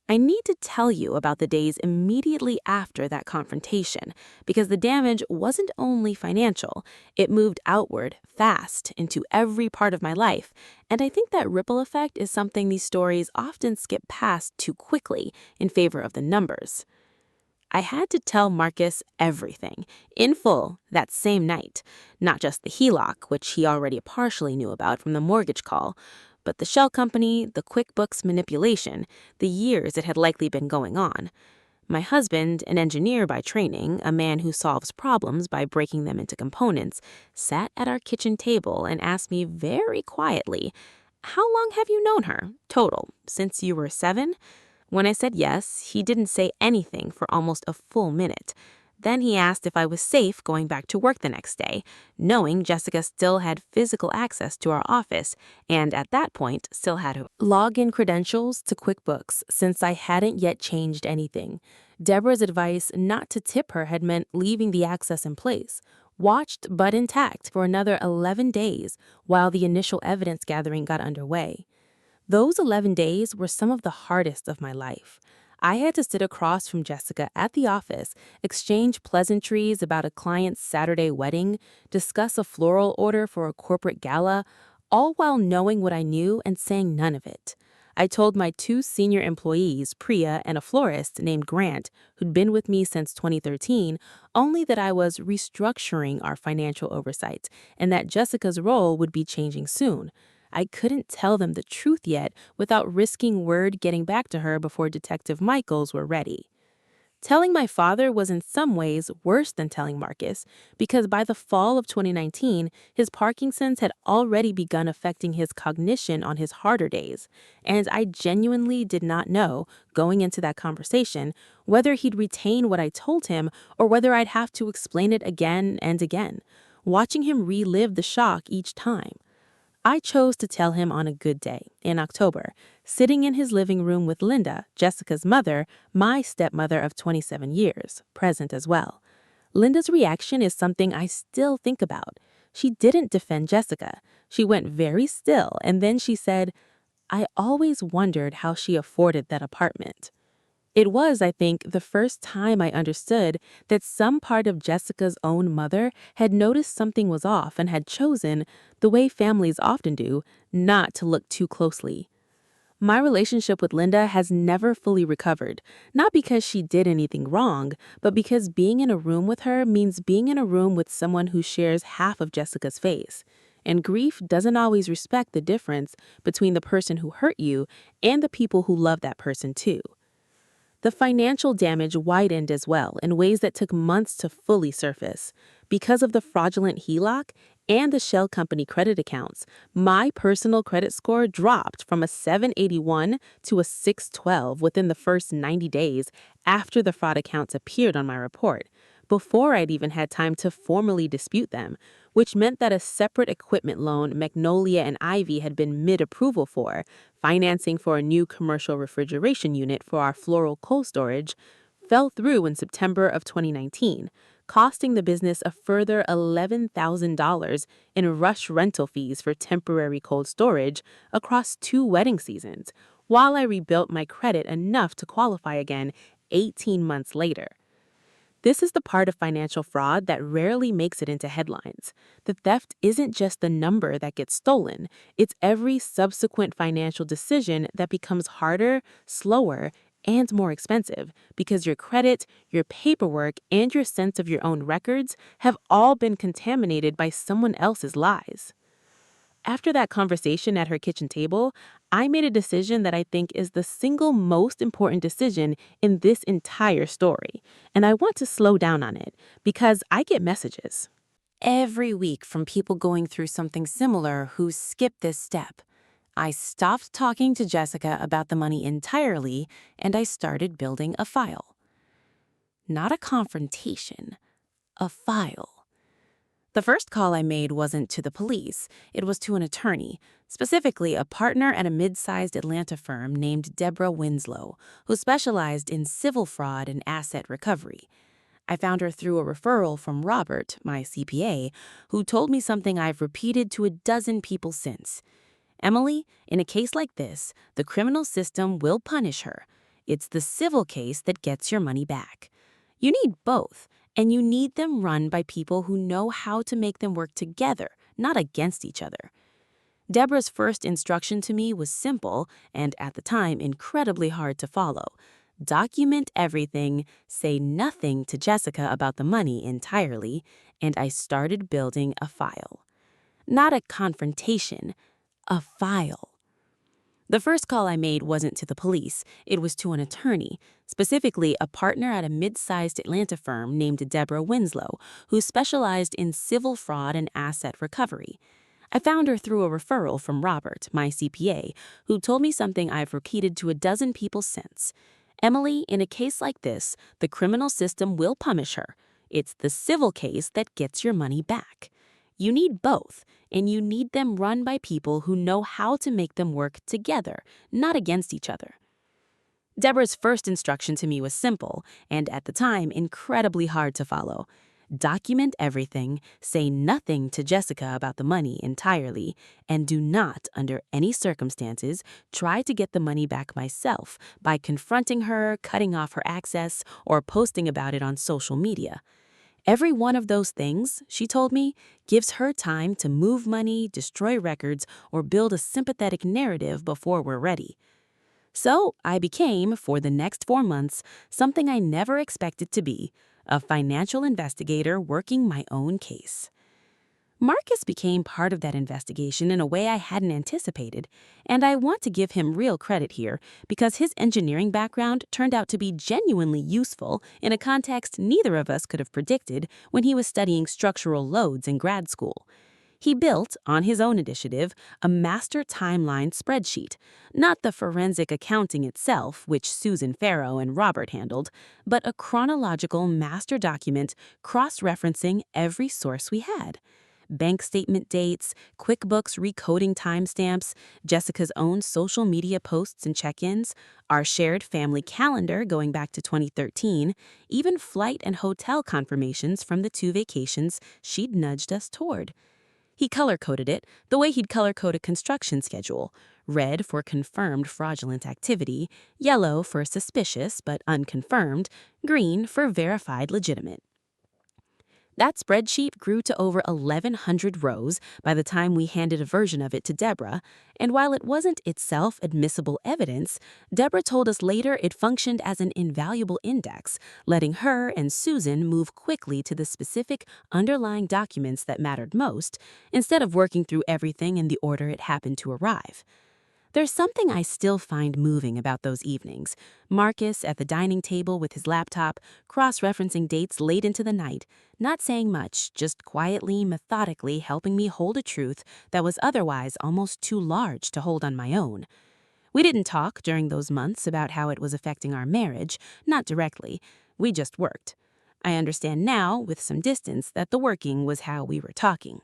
I need to tell you about the days immediately after that confrontation, because the damage wasn't only financial, it moved outward, fast, into every part of my life, and I think that ripple effect is something these stories often skip past too quickly in favor of the numbers. I had to tell Marcus everything, in full, that same night. Not just the HELOC, which he already partially knew about from the mortgage call, but the shell company, the QuickBooks manipulation, the years it had likely been going on. My husband, an engineer by training, a man who solves problems by breaking them into components, sat at our kitchen table and asked me very quietly, "How long have you known her, total, since you were 7? When I said yes, he didn't say anything for almost a full minute. Then he asked if I was safe going back to work the next day, knowing Jessica still had physical access to our office and at that point still had her login credentials to QuickBooks since I hadn't yet changed anything. Deborah's advice not to tip her had meant leaving the access in place, watched but intact for another 11 days while the initial evidence gathering got underway. Those 11 days were some of the hardest of my life. I had to sit across from Jessica at the office, exchange pleasantries about a client's Saturday wedding, discuss a floral order for a corporate gala, all while knowing what I knew and saying none of it. I told my two senior employees, Priya and a florist named Grant, who'd been with me since 2013, only that I was restructuring our financial oversight and that Jessica's role would be changing soon. I couldn't tell them the truth yet without risking word getting back to her before Detective Michaels were ready. Telling my father was in some ways worse than telling Marcus, because by the fall of 2019, his Parkinson's had already begun affecting his cognition on his harder days, and I genuinely did not know, going into that conversation, whether he'd retain what I told him or whether I'd have to explain it again and again, watching him relive the shock each time. I chose to tell him on a good day, in October, sitting in his living room with Linda, Jessica's mother, my stepmother of 27 years, present as well. Linda's reaction is something I still think about. She didn't defend Jessica. She went very still, and then she said, "I always wondered how she afforded that apartment." It was, I think, the first time I understood that some part of Jessica's own mother had noticed something was off and had chosen, the way families often do, not to look too closely. My relationship with Linda has never fully recovered, not because she did anything wrong, but because being in a room with her means being in a room with someone who shares half of Jessica's face. And grief doesn't always respect the difference between the person who hurt you and the people who love that person too. The financial damage widened as well in ways that took months to fully surface. Because of the fraudulent HELOC and the shell company credit accounts, my personal credit score dropped from a 781 to a 612 within the first 90 days after the fraud accounts appeared on my report, before I'd even had time to formally dispute them, which meant that a separate equipment loan Magnolia and Ivy had been mid-approval for, financing for a new commercial refrigeration unit for our floral cold storage, fell through in September of 2019, costing the business a further $11,000 in rush rental fees for temporary cold storage across 2 wedding seasons, while I rebuilt my credit enough to qualify again 18 months later. This is the part of financial fraud that rarely makes it into headlines. The theft isn't just the number that gets stolen, it's every subsequent financial decision that becomes harder, slower, and more expensive because your credit, your paperwork, and your sense of your own records have all been contaminated by someone else's lies. After that conversation at her kitchen table, I made a decision that I think is the single most important decision in this entire story, and I want to slow down on it because I get messages every week from people going through something similar who skip this step. I stopped talking to Jessica about the money entirely, and I started building a file. Not a confrontation, a file. The first call I made wasn't to the police, it was to an attorney, specifically a partner at a mid-sized Atlanta firm named Deborah Winslow, who specialized in civil fraud and asset recovery. I found her through a referral from Robert, my CPA, who told me something I've repeated to a dozen people since. Emily, in a case like this, the criminal system will punish her. It's the civil case that gets your money back. You need both, and you need them run by people who know how to make them work together, not against each other. Deborah's first instruction to me was simple and, at the time, incredibly hard to follow. Document everything, say nothing to Jessica about the money entirely, and I started building a file. Not a confrontation, a file. The first call I made wasn't to the police, it was to an attorney, specifically a partner at a mid-sized Atlanta firm named Deborah Winslow, who specialized in civil fraud and asset recovery. I found her through a referral from Robert, my CPA, who told me something I've repeated to a dozen people since. Emily, in a case like this, the criminal system will punish her. It's the civil case that gets your money back. You need both, and you need them run by people who know how to make them work together, not against each other. Deborah's first instruction to me was simple, and at the time, incredibly hard to follow. Document everything, say nothing to Jessica about the money entirely, and do not, under any circumstances, try to get the money back myself by confronting her, cutting off her access, or posting about it on social media. Every one of those things, she told me, gives her time to move money, destroy records, or build a sympathetic narrative before we're ready. So I became, for the next 4 months, something I never expected to be, a financial investigator working my own case. Marcus became part of that investigation in a way I hadn't anticipated, and I want to give him real credit here because his engineering background turned out to be genuinely useful in a context neither of us could have predicted when he was studying structural loads in grad school. He built, on his own initiative, a master timeline spreadsheet, not the forensic accounting itself, which Susan Farrow and Robert handled, but a chronological master document cross-referencing every source we had. Bank statement dates, QuickBooks recoding timestamps, Jessica's own social media posts and check-ins, our shared family calendar going back to 2013, even flight and hotel confirmations from the 2 vacations she'd nudged us toward. He color-coded it the way he'd color-code a construction schedule: red for confirmed fraudulent activity, yellow for suspicious but unconfirmed, green for verified legitimate. That spreadsheet grew to over 1,100 rows by the time we handed a version of it to Deborah, and while it wasn't itself admissible evidence, Deborah told us later it functioned as an invaluable index, letting her and Susan move quickly to the specific underlying documents that mattered most, instead of working through everything in the order it happened to arrive. There's something I still find moving about those evenings. Marcus at the dining table with his laptop, cross-referencing dates late into the night, not saying much, just quietly, methodically helping me hold a truth that was otherwise almost too large to hold on my own. We didn't talk during those months about how it was affecting our marriage, not directly. We just worked. I understand now, with some distance, that the working was how we were talking.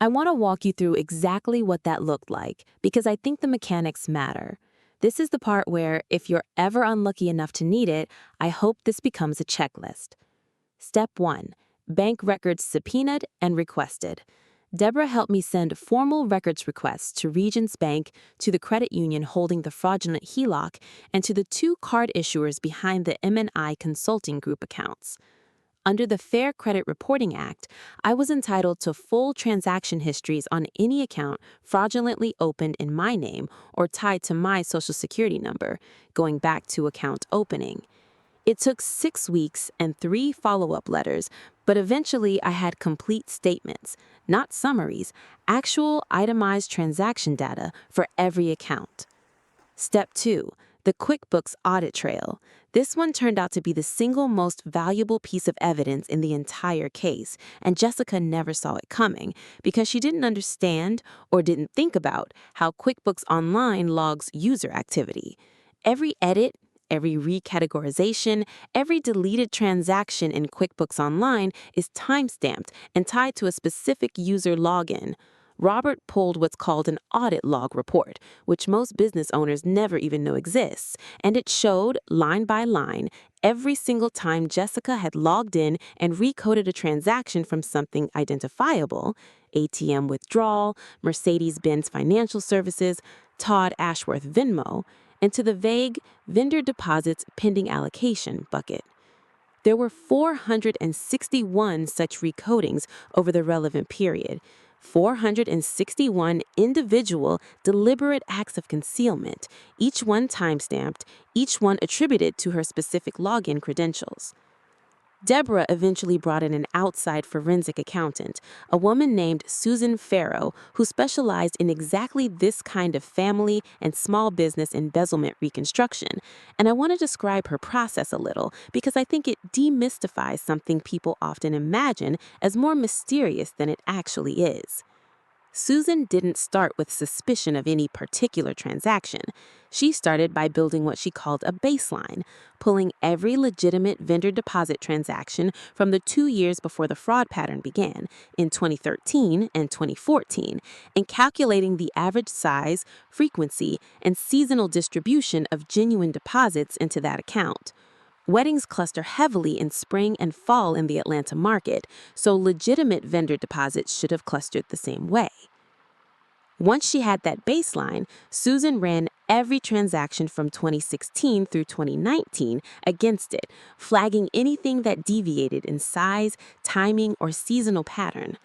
I want to walk you through exactly what that looked like because I think the mechanics matter. This is the part where, if you're ever unlucky enough to need it, I hope this becomes a checklist. Step 1. Bank records subpoenaed and requested. Deborah helped me send formal records requests to Regions Bank, to the credit union holding the fraudulent HELOC, and to the 2 card issuers behind the M&I Consulting Group accounts. Under the Fair Credit Reporting Act, I was entitled to full transaction histories on any account fraudulently opened in my name or tied to my Social Security number, going back to account opening. It took 6 weeks and 3 follow-up letters, but eventually I had complete statements, not summaries, actual itemized transaction data for every account. Step 2. The QuickBooks audit trail. This one turned out to be the single most valuable piece of evidence in the entire case, and Jessica never saw it coming because she didn't understand or didn't think about how QuickBooks Online logs user activity. Every edit, every recategorization, every deleted transaction in QuickBooks Online is timestamped and tied to a specific user login. Robert pulled what's called an audit log report, which most business owners never even know exists, and it showed, line by line, every single time Jessica had logged in and recoded a transaction from something identifiable: ATM withdrawal, Mercedes-Benz Financial Services, Todd Ashworth Venmo, and to the vague vendor deposits pending allocation bucket. There were 461 such recodings over the relevant period. 461 individual, deliberate acts of concealment, each one timestamped, each one attributed to her specific login credentials. Deborah eventually brought in an outside forensic accountant, a woman named Susan Farrow, who specialized in exactly this kind of family and small business embezzlement reconstruction. And I want to describe her process a little because I think it demystifies something people often imagine as more mysterious than it actually is. Susan didn't start with suspicion of any particular transaction. She started by building what she called a baseline, pulling every legitimate vendor deposit transaction from the 2 years before the fraud pattern began, in 2013 and 2014, and calculating the average size, frequency, and seasonal distribution of genuine deposits into that account. Weddings cluster heavily in spring and fall in the Atlanta market, so legitimate vendor deposits should have clustered the same way. Once she had that baseline, Susan ran every transaction from 2016 through 2019 against it, flagging anything that deviated in size, timing, or seasonal pattern.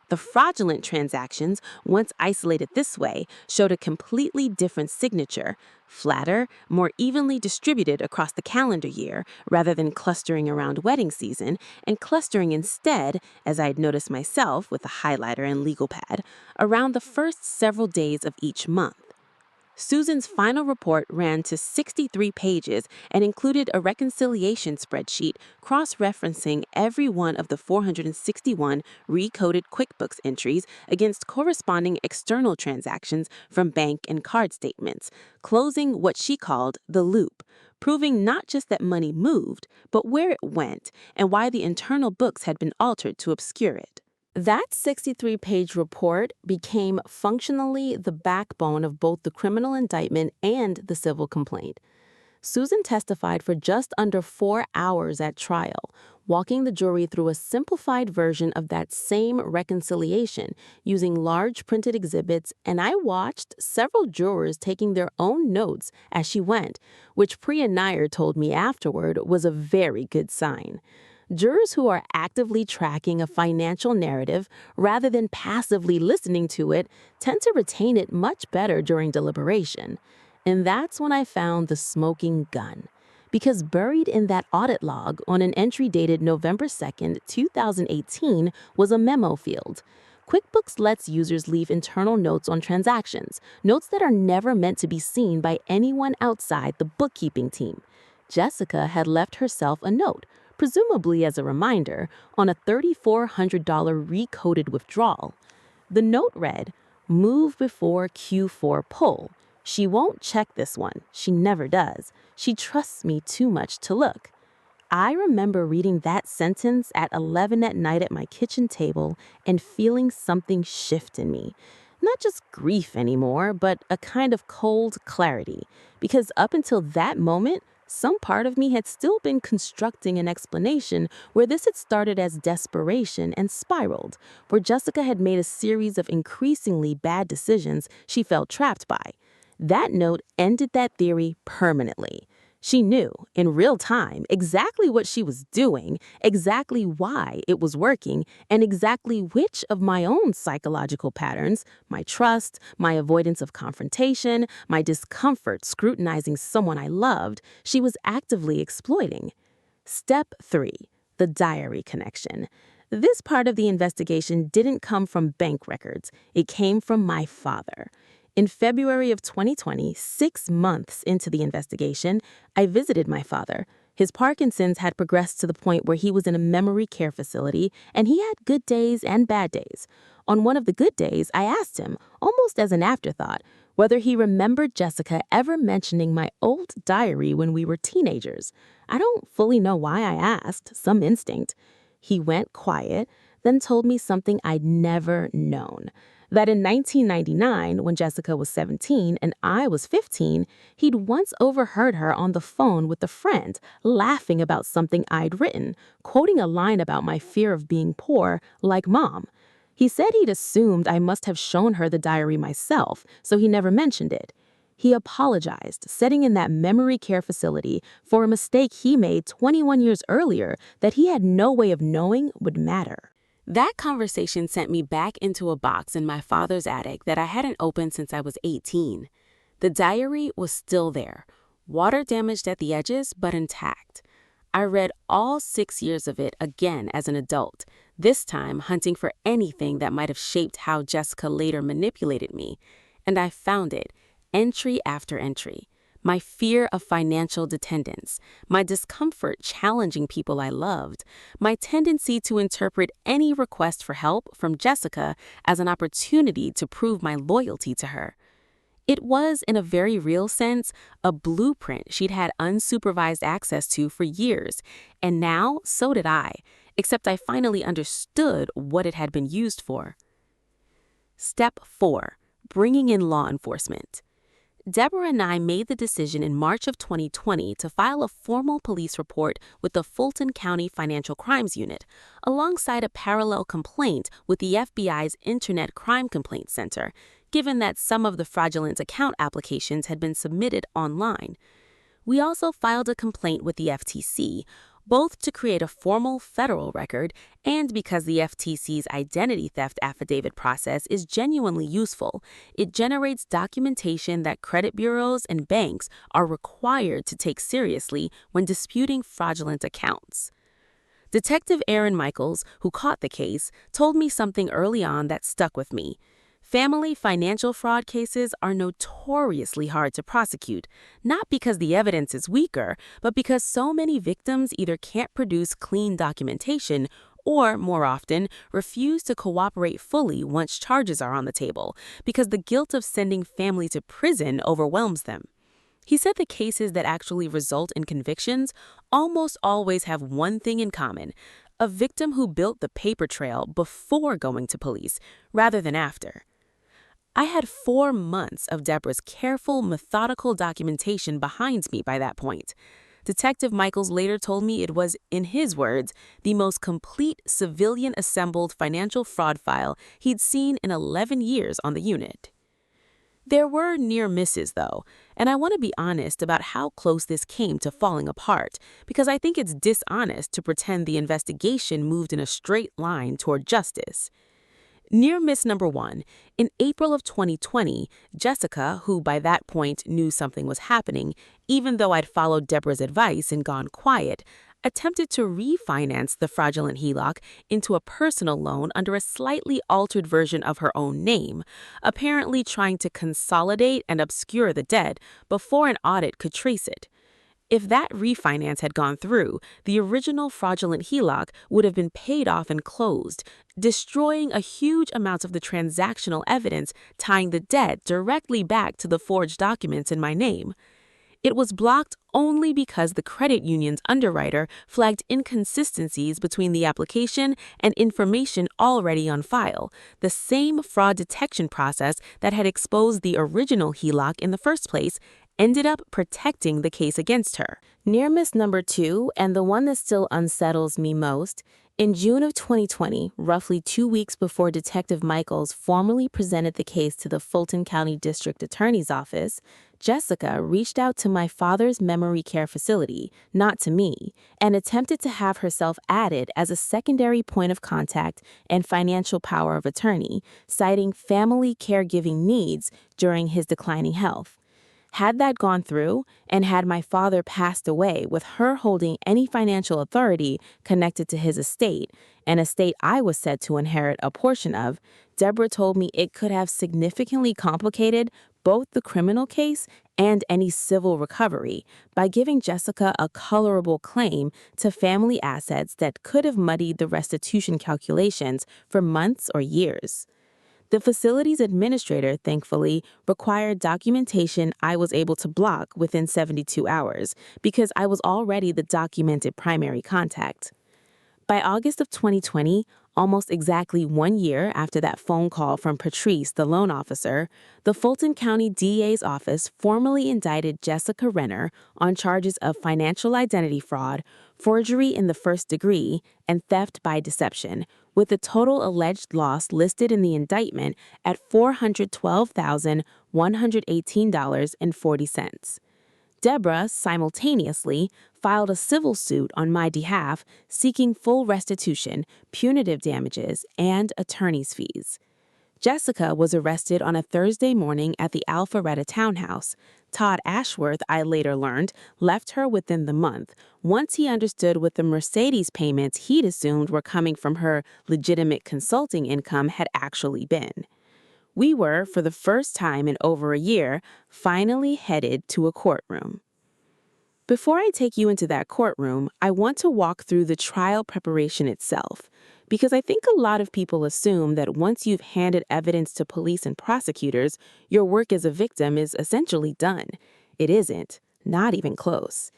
The The fraudulent transactions, once isolated this way, showed a completely different signature, flatter, more evenly distributed across the calendar year rather than clustering around wedding season, and clustering instead, as I had noticed myself with a highlighter and legal pad, around the first several days of each month. Susan's final report ran to 63 pages and included a reconciliation spreadsheet cross-referencing every one of the 461 recoded QuickBooks entries against corresponding external transactions from bank and card statements, closing what she called the loop, proving not just that money moved, but where it went and why the internal books had been altered to obscure it. That 63-page report became functionally the backbone of both the criminal indictment and the civil complaint. Susan testified for just under 4 hours at trial, walking the jury through a simplified version of that same reconciliation using large printed exhibits, and I watched several jurors taking their own notes as she went, which Priya Nair told me afterward was a very good sign. Jurors who are actively tracking a financial narrative rather than passively listening to it tend to retain it much better during deliberation. And that's when I found the smoking gun. Because buried in that audit log on an entry dated November 2nd, 2018, was a memo field. QuickBooks lets users leave internal notes on transactions, notes that are never meant to be seen by anyone outside the bookkeeping team. Jessica had left herself a note, presumably as a reminder, on a $3,400 recoded withdrawal. The note read, "Move before Q4 pull. She won't check this one. She never does. She trusts me too much to look." I remember reading that sentence at 11 at night at my kitchen table and feeling something shift in me. Not just grief anymore, but a kind of cold clarity. Because up until that moment, some part of me had still been constructing an explanation where this had started as desperation and spiraled, where Jessica had made a series of increasingly bad decisions she felt trapped by. That note ended that theory permanently. She knew, in real time, exactly what she was doing, exactly why it was working, and exactly which of my own psychological patterns, my trust, my avoidance of confrontation, my discomfort scrutinizing someone I loved, she was actively exploiting. Step 3. The diary connection. This part of the investigation didn't come from bank records. It came from my father. In February of 2020, 6 months into the investigation, I visited my father. His Parkinson's had progressed to the point where he was in a memory care facility, and he had good days and bad days. On one of the good days, I asked him, almost as an afterthought, whether he remembered Jessica ever mentioning my old diary when we were teenagers. I don't fully know why I asked, some instinct. He went quiet, then told me something I'd never known. That in 1999, when Jessica was 17 and I was 15, he'd once overheard her on the phone with a friend laughing about something I'd written, quoting a line about my fear of being poor, like Mom. He said he'd assumed I must have shown her the diary myself, so he never mentioned it. He apologized, sitting in that memory care facility, for a mistake he made 21 years earlier that he had no way of knowing would matter. That conversation sent me back into a box in my father's attic that I hadn't opened since I was 18. The diary was still there, water damaged at the edges, but intact. I read all 6 years of it again as an adult, this time hunting for anything that might have shaped how Jessica later manipulated me. And I found it, entry after entry. My fear of financial dependence, my discomfort challenging people I loved, my tendency to interpret any request for help from Jessica as an opportunity to prove my loyalty to her. It was, in a very real sense, a blueprint she'd had unsupervised access to for years, and now so did I, except I finally understood what it had been used for. Step 4. Bringing in law enforcement. Deborah and I made the decision in March of 2020 to file a formal police report with the Fulton County Financial Crimes Unit, alongside a parallel complaint with the FBI's Internet Crime Complaint Center, given that some of the fraudulent account applications had been submitted online. We also filed a complaint with the FTC, both to create a formal federal record and because the FTC's identity theft affidavit process is genuinely useful. It generates documentation that credit bureaus and banks are required to take seriously when disputing fraudulent accounts. Detective Aaron Michaels, who caught the case, told me something early on that stuck with me. Family financial fraud cases are notoriously hard to prosecute, not because the evidence is weaker, but because so many victims either can't produce clean documentation or, more often, refuse to cooperate fully once charges are on the table, because the guilt of sending family to prison overwhelms them. He said the cases that actually result in convictions almost always have one thing in common: a victim who built the paper trail before going to police, rather than after. I had 4 months of Deborah's careful, methodical documentation behind me by that point. Detective Michaels later told me it was, in his words, the most complete civilian-assembled financial fraud file he'd seen in 11 years on the unit. There were near misses, though, and I want to be honest about how close this came to falling apart, because I think it's dishonest to pretend the investigation moved in a straight line toward justice. Near miss number 1, in April of 2020, Jessica, who by that point knew something was happening, even though I'd followed Deborah's advice and gone quiet, attempted to refinance the fraudulent HELOC into a personal loan under a slightly altered version of her own name, apparently trying to consolidate and obscure the debt before an audit could trace it. If that refinance had gone through, the original fraudulent HELOC would have been paid off and closed, destroying a huge amount of the transactional evidence tying the debt directly back to the forged documents in my name. It was blocked only because the credit union's underwriter flagged inconsistencies between the application and information already on file, the same fraud detection process that had exposed the original HELOC in the first place ended up protecting the case against her. Near miss number 2, and the one that still unsettles me most, in June of 2020, roughly 2 weeks before Detective Michaels formally presented the case to the Fulton County District Attorney's Office, Jessica reached out to my father's memory care facility, not to me, and attempted to have herself added as a secondary point of contact and financial power of attorney, citing family caregiving needs during his declining health. Had that gone through, and had my father passed away with her holding any financial authority connected to his estate, an estate I was said to inherit a portion of, Deborah told me it could have significantly complicated both the criminal case and any civil recovery by giving Jessica a colorable claim to family assets that could have muddied the restitution calculations for months or years. The facility's administrator, thankfully, required documentation I was able to block within 72 hours because I was already the documented primary contact. By August of 2020, almost exactly 1 year after that phone call from Patrice, the loan officer, the Fulton County DA's office formally indicted Jessica Renner on charges of financial identity fraud, forgery in the first degree, and theft by deception, with the total alleged loss listed in the indictment at $412,118.40. Deborah, simultaneously, filed a civil suit on my behalf seeking full restitution, punitive damages, and attorney's fees. Jessica was arrested on a Thursday morning at the Alpharetta townhouse. Todd Ashworth, I later learned, left her within the month, once he understood what the Mercedes payments he'd assumed were coming from her legitimate consulting income had actually been. We were, for the first time in over a year, finally headed to a courtroom. Before I take you into that courtroom, I want to walk through the trial preparation itself, because I think a lot of people assume that once you've handed evidence to police and prosecutors, your work as a victim is essentially done. It isn't, not even close.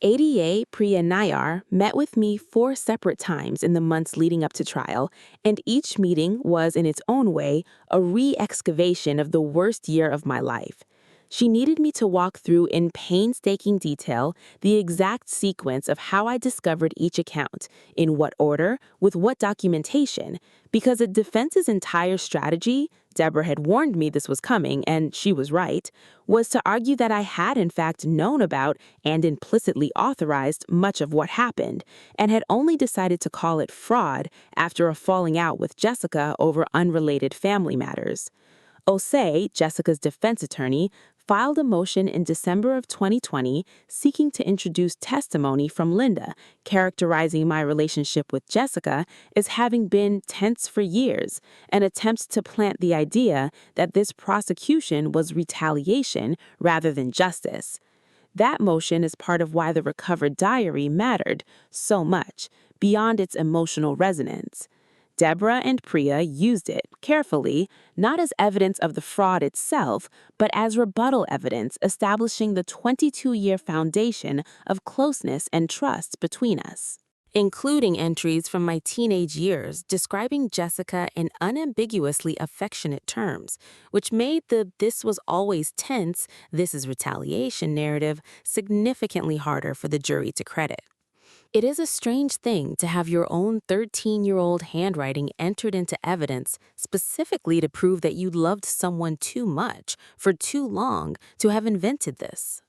ADA Priya Nayar met with me 4 separate times in the months leading up to trial, and each meeting was, in its own way, a re-excavation of the worst year of my life. She needed me to walk through in painstaking detail the exact sequence of how I discovered each account, in what order, with what documentation, because a defense's entire strategy Deborah had warned me this was coming, and she was right, was to argue that I had in fact known about and implicitly authorized much of what happened, and had only decided to call it fraud after a falling out with Jessica over unrelated family matters. Osei, Jessica's defense attorney, filed a motion in December of 2020 seeking to introduce testimony from Linda, characterizing my relationship with Jessica as having been tense for years, and attempts to plant the idea that this prosecution was retaliation rather than justice. That motion is part of why the recovered diary mattered so much, beyond its emotional resonance. Deborah and Priya used it carefully, not as evidence of the fraud itself, but as rebuttal evidence establishing the 22-year foundation of closeness and trust between us, including entries from my teenage years describing Jessica in unambiguously affectionate terms, which made the "this was always tense, this is retaliation" narrative significantly harder for the jury to credit. It is a strange thing to have your own 13-year-old handwriting entered into evidence specifically to prove that you loved someone too much for too long to have invented this.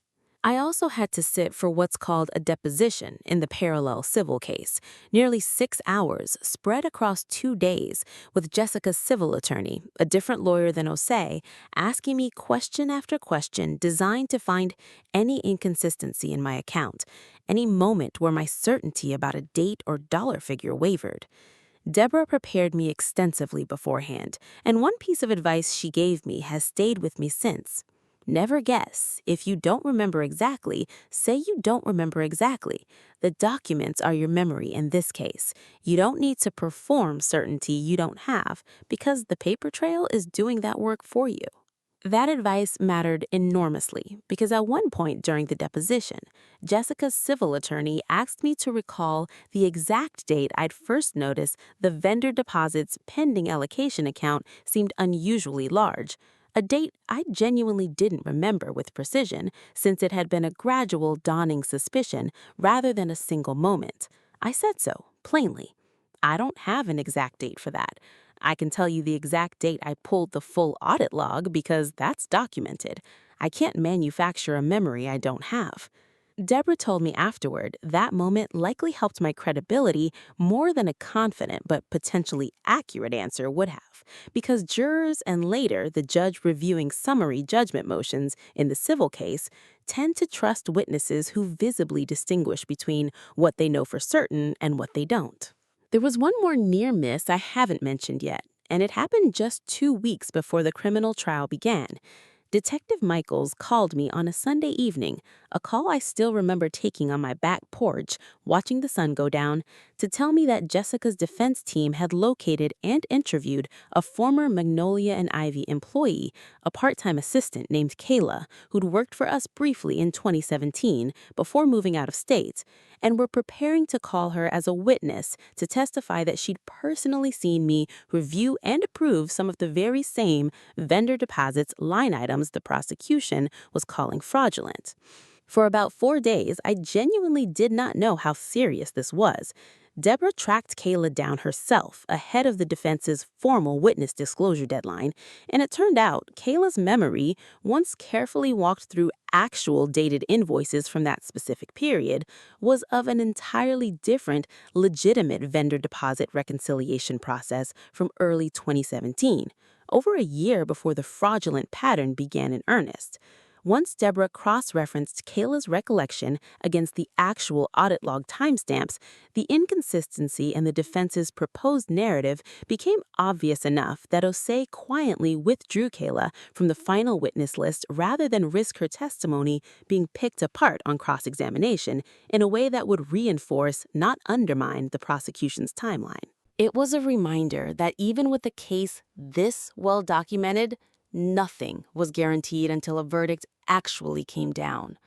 I also had to sit for what's called a deposition in the parallel civil case, nearly 6 hours spread across 2 days, with Jessica's civil attorney, a different lawyer than Osei, asking me question after question designed to find any inconsistency in my account, any moment where my certainty about a date or dollar figure wavered. Deborah prepared me extensively beforehand, and one piece of advice she gave me has stayed with me since. Never guess. If you don't remember exactly, say you don't remember exactly. The documents are your memory in this case. You don't need to perform certainty you don't have, because the paper trail is doing that work for you. That advice mattered enormously because at one point during the deposition, Jessica's civil attorney asked me to recall the exact date I'd first noticed the vendor deposit's pending allocation account seemed unusually large, a date I genuinely didn't remember with precision since it had been a gradual dawning suspicion rather than a single moment. I said so, plainly. I don't have an exact date for that. I can tell you the exact date I pulled the full audit log because that's documented. I can't manufacture a memory I don't have. Deborah told me afterward that moment likely helped my credibility more than a confident but potentially accurate answer would have, because jurors and later the judge reviewing summary judgment motions in the civil case tend to trust witnesses who visibly distinguish between what they know for certain and what they don't. There was one more near miss I haven't mentioned yet, and it happened just 2 weeks before the criminal trial began. Detective Michaels called me on a Sunday evening, a call I still remember taking on my back porch, watching the sun go down, to tell me that Jessica's defense team had located and interviewed a former Magnolia and Ivy employee, a part-time assistant named Kayla, who'd worked for us briefly in 2017 before moving out of state, and were preparing to call her as a witness to testify that she'd personally seen me review and approve some of the very same vendor deposits line items the prosecution was calling fraudulent. For about 4 days, I genuinely did not know how serious this was. Deborah tracked Kayla down herself ahead of the defense's formal witness disclosure deadline, and it turned out Kayla's memory, once carefully walked through actual dated invoices from that specific period, was of an entirely different, legitimate vendor deposit reconciliation process from early 2017, over a year before the fraudulent pattern began in earnest. Once Deborah cross-referenced Kayla's recollection against the actual audit log timestamps, the inconsistency in the defense's proposed narrative became obvious enough that Osei quietly withdrew Kayla from the final witness list rather than risk her testimony being picked apart on cross-examination in a way that would reinforce, not undermine, the prosecution's timeline. It was a reminder that even with a case this well documented, nothing was guaranteed until a verdict actually came down.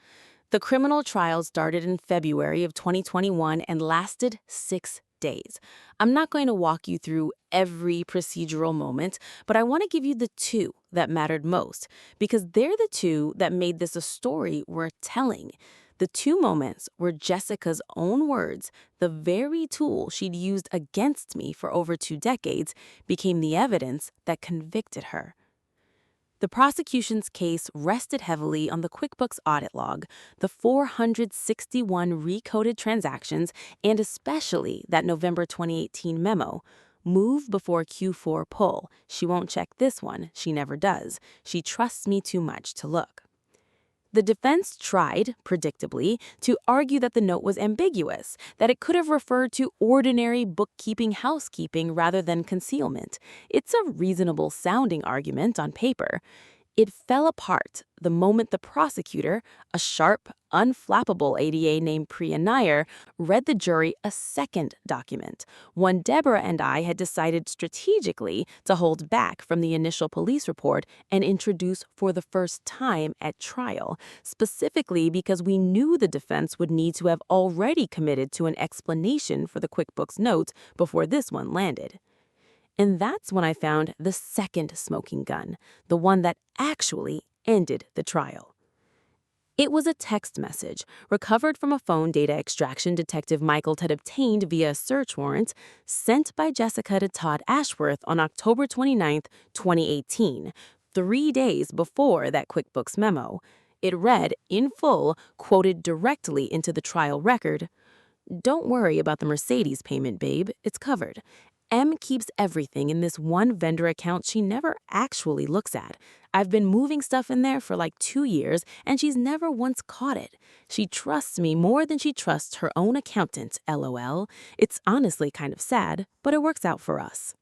The criminal trial started in February of 2021 and lasted 6 days. I'm not going to walk you through every procedural moment, but I want to give you the 2 that mattered most, because they're the 2 that made this a story worth telling. The two moments were Jessica's own words, the very tool she'd used against me for over 2 decades, became the evidence that convicted her. The prosecution's case rested heavily on the QuickBooks audit log, the 461 recoded transactions, and especially that November 2018 memo. Move before Q4 pull. She won't check this one. She never does. She trusts me too much to look. The defense tried, predictably, to argue that the note was ambiguous, that it could have referred to ordinary bookkeeping housekeeping rather than concealment. It's a reasonable sounding argument on paper. It fell apart the moment the prosecutor, a sharp, unflappable ADA named Priya Nair, read the jury a second document, one Deborah and I had decided strategically to hold back from the initial police report and introduce for the first time at trial, specifically because we knew the defense would need to have already committed to an explanation for the QuickBooks note before this one landed. And that's when I found the second smoking gun, the one that actually ended the trial. It was a text message recovered from a phone data extraction Detective Michael had obtained via a search warrant sent by Jessica to Todd Ashworth on October 29, 2018, 3 days before that QuickBooks memo. It read, in full, quoted directly into the trial record, "Don't worry about the Mercedes payment, babe. It's covered. M keeps everything in this one vendor account she never actually looks at. I've been moving stuff in there for like 2 years, and she's never once caught it. She trusts me more than she trusts her own accountant, LOL. It's honestly kind of sad, but it works out for us."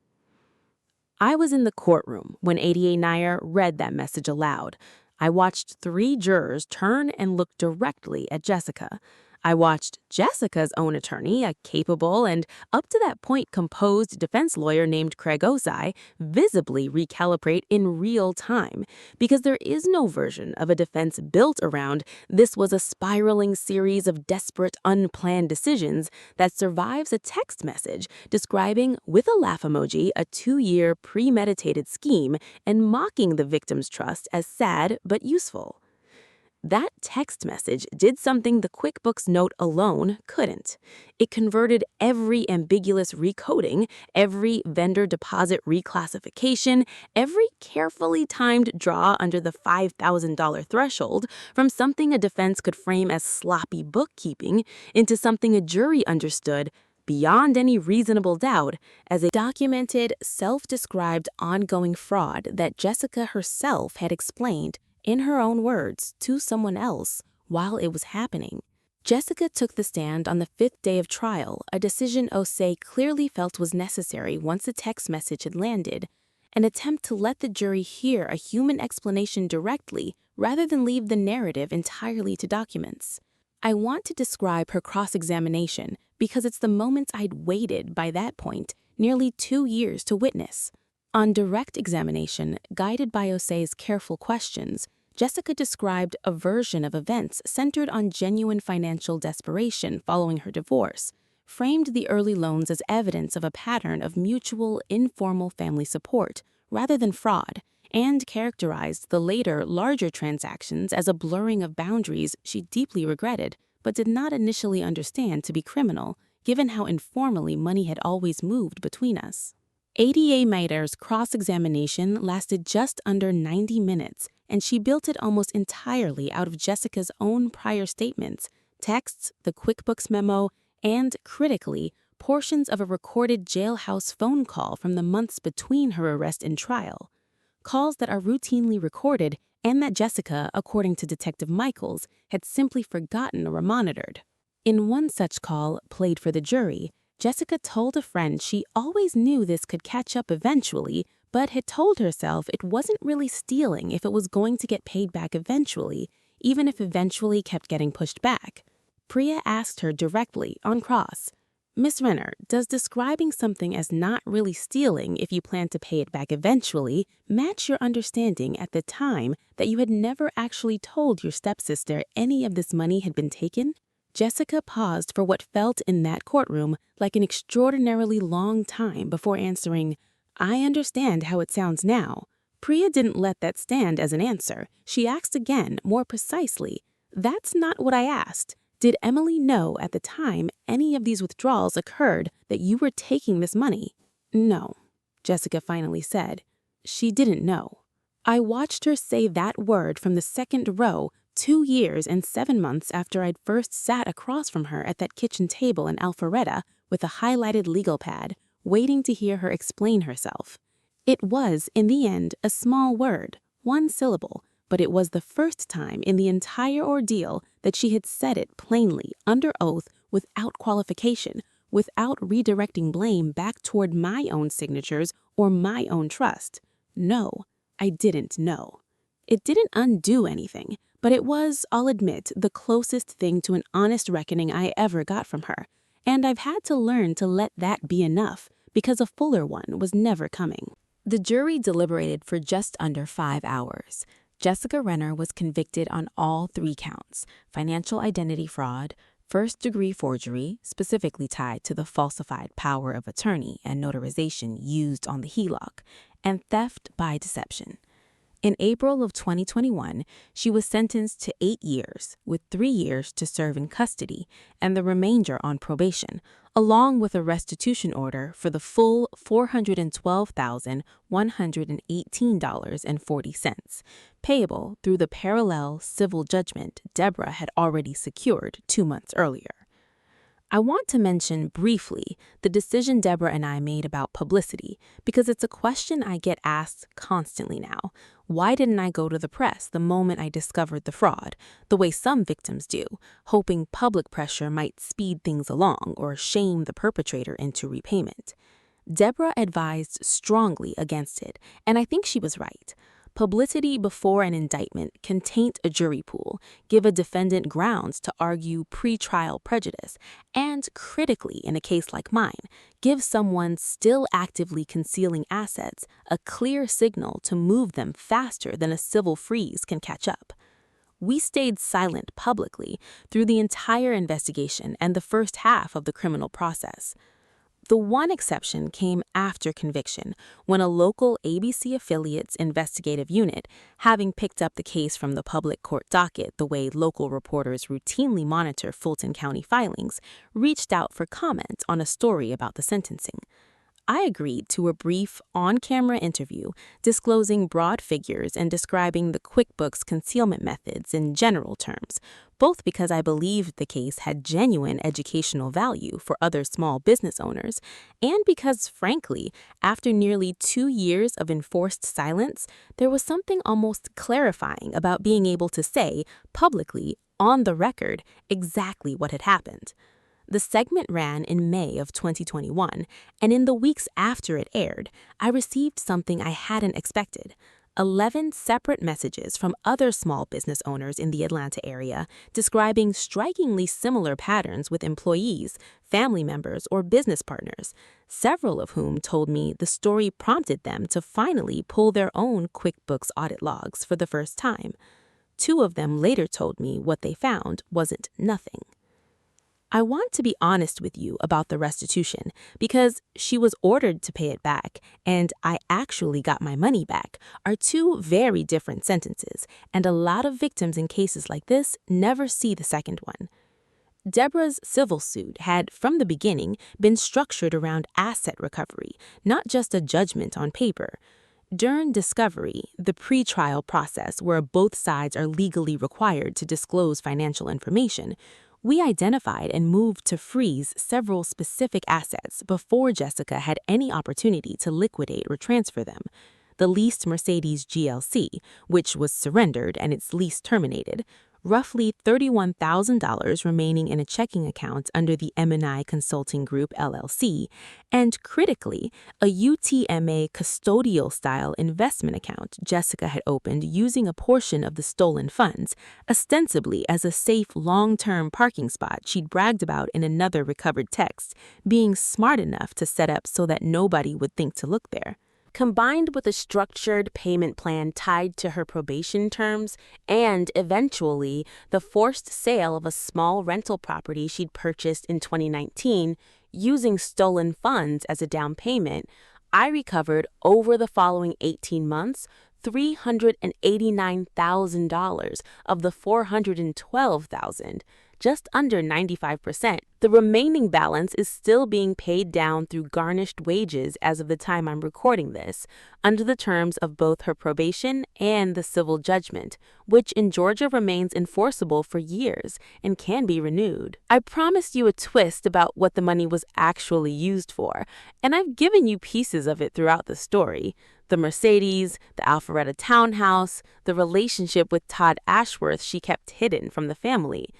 I was in the courtroom when ADA Nair read that message aloud. I watched 3 jurors turn and look directly at Jessica. I watched Jessica's own attorney, a capable and up to that point composed defense lawyer named Craig Osai, visibly recalibrate in real time, because there is no version of a defense built around "this was a spiraling series of desperate, unplanned decisions" that survives a text message describing, with a laugh emoji, a 2-year premeditated scheme and mocking the victim's trust as sad but useful. That text message did something the QuickBooks note alone couldn't. It converted every ambiguous recoding, every vendor deposit reclassification, every carefully timed draw under the $5,000 threshold from something a defense could frame as sloppy bookkeeping into something a jury understood beyond any reasonable doubt as a documented, self-described ongoing fraud that Jessica herself had explained in her own words, to someone else while it was happening. Jessica took the stand on the 5th day of trial, a decision Osei clearly felt was necessary once the text message had landed, an attempt to let the jury hear a human explanation directly rather than leave the narrative entirely to documents. I want to describe her cross-examination because it's the moments I'd waited by that point nearly 2 years to witness. On direct examination, guided by Osei's careful questions, Jessica described a version of events centered on genuine financial desperation following her divorce, framed the early loans as evidence of a pattern of mutual, informal family support rather than fraud, and characterized the later, larger transactions as a blurring of boundaries she deeply regretted but did not initially understand to be criminal, given how informally money had always moved between us. ADA Nair's cross-examination lasted just under 90 minutes, and she built it almost entirely out of Jessica's own prior statements, texts, the QuickBooks memo, and, critically, portions of a recorded jailhouse phone call from the months between her arrest and trial. Calls that are routinely recorded and that Jessica, according to Detective Michaels, had simply forgotten or were monitored. In one such call, played for the jury, Jessica told a friend she always knew this could catch up eventually, but had told herself it wasn't really stealing if it was going to get paid back eventually, even if eventually kept getting pushed back. Priya asked her directly on cross, "Miss Renner, does describing something as not really stealing if you plan to pay it back eventually match your understanding at the time that you had never actually told your stepsister any of this money had been taken?" Jessica paused for what felt in that courtroom like an extraordinarily long time before answering, "I understand how it sounds now." Priya didn't let that stand as an answer. She asked again, more precisely, That's not what I asked. Did Emily know at the time any of these withdrawals occurred that you were taking this money? No, Jessica finally said. She didn't know. I watched her say that word from the second row 2 years and 7 months after I'd first sat across from her at that kitchen table in Alpharetta with a highlighted legal pad, waiting to hear her explain herself. It was, in the end, a small word, one syllable, but it was the first time in the entire ordeal that she had said it plainly, under oath, without qualification, without redirecting blame back toward my own signatures or my own trust. No, I didn't know. It didn't undo anything, but it was, I'll admit, the closest thing to an honest reckoning I ever got from her, and I've had to learn to let that be enough, because a fuller one was never coming. The jury deliberated for just under 5 hours. Jessica Renner was convicted on all 3 counts: financial identity fraud, first-degree forgery, specifically tied to the falsified power of attorney and notarization used on the HELOC, and theft by deception. In April of 2021, she was sentenced to 8 years, with 3 years to serve in custody and the remainder on probation, along with a restitution order for the full $412,118.40, payable through the parallel civil judgment Deborah had already secured 2 months earlier. I want to mention briefly the decision Deborah and I made about publicity, because it's a question I get asked constantly now. Why didn't I go to the press the moment I discovered the fraud, the way some victims do, hoping public pressure might speed things along or shame the perpetrator into repayment? Deborah advised strongly against it, and I think she was right. Publicity before an indictment can taint a jury pool, give a defendant grounds to argue pre-trial prejudice, and critically, in a case like mine, give someone still actively concealing assets a clear signal to move them faster than a civil freeze can catch up. We stayed silent publicly through the entire investigation and the first half of the criminal process. The one exception came after conviction, when a local ABC affiliate's investigative unit, having picked up the case from the public court docket the way local reporters routinely monitor Fulton County filings, reached out for comment on a story about the sentencing. I agreed to a brief, on-camera interview disclosing broad figures and describing the QuickBooks concealment methods in general terms, both because I believed the case had genuine educational value for other small business owners, and because, frankly, after nearly 2 years of enforced silence, there was something almost clarifying about being able to say, publicly, on the record, exactly what had happened. The segment ran in May of 2021, and in the weeks after it aired, I received something I hadn't expected: 11 separate messages from other small business owners in the Atlanta area describing strikingly similar patterns with employees, family members, or business partners, several of whom told me the story prompted them to finally pull their own QuickBooks audit logs for the first time. 2 of them later told me what they found wasn't nothing. I want to be honest with you about the restitution, because she was ordered to pay it back and I actually got my money back are 2 very different sentences, and a lot of victims in cases like this never see the second one. Deborah's civil suit had, from the beginning, been structured around asset recovery, not just a judgment on paper. During discovery, the pre-trial process where both sides are legally required to disclose financial information, we identified and moved to freeze several specific assets before Jessica had any opportunity to liquidate or transfer them. The leased Mercedes GLC, which was surrendered and its lease terminated, roughly $31,000 remaining in a checking account under the M&I Consulting Group LLC, and critically, a UTMA custodial-style investment account Jessica had opened using a portion of the stolen funds, ostensibly as a safe long-term parking spot she'd bragged about in another recovered text, being smart enough to set up so that nobody would think to look there. Combined with a structured payment plan tied to her probation terms and, eventually, the forced sale of a small rental property she'd purchased in 2019, using stolen funds as a down payment, I recovered over the following 18 months $389,000 of the $412,000, just under 95%. The remaining balance is still being paid down through garnished wages as of the time I'm recording this, under the terms of both her probation and the civil judgment, which in Georgia remains enforceable for years and can be renewed. I promised you a twist about what the money was actually used for, and I've given you pieces of it throughout the story. The Mercedes, the Alpharetta townhouse, the relationship with Todd Ashworth she kept hidden from the family.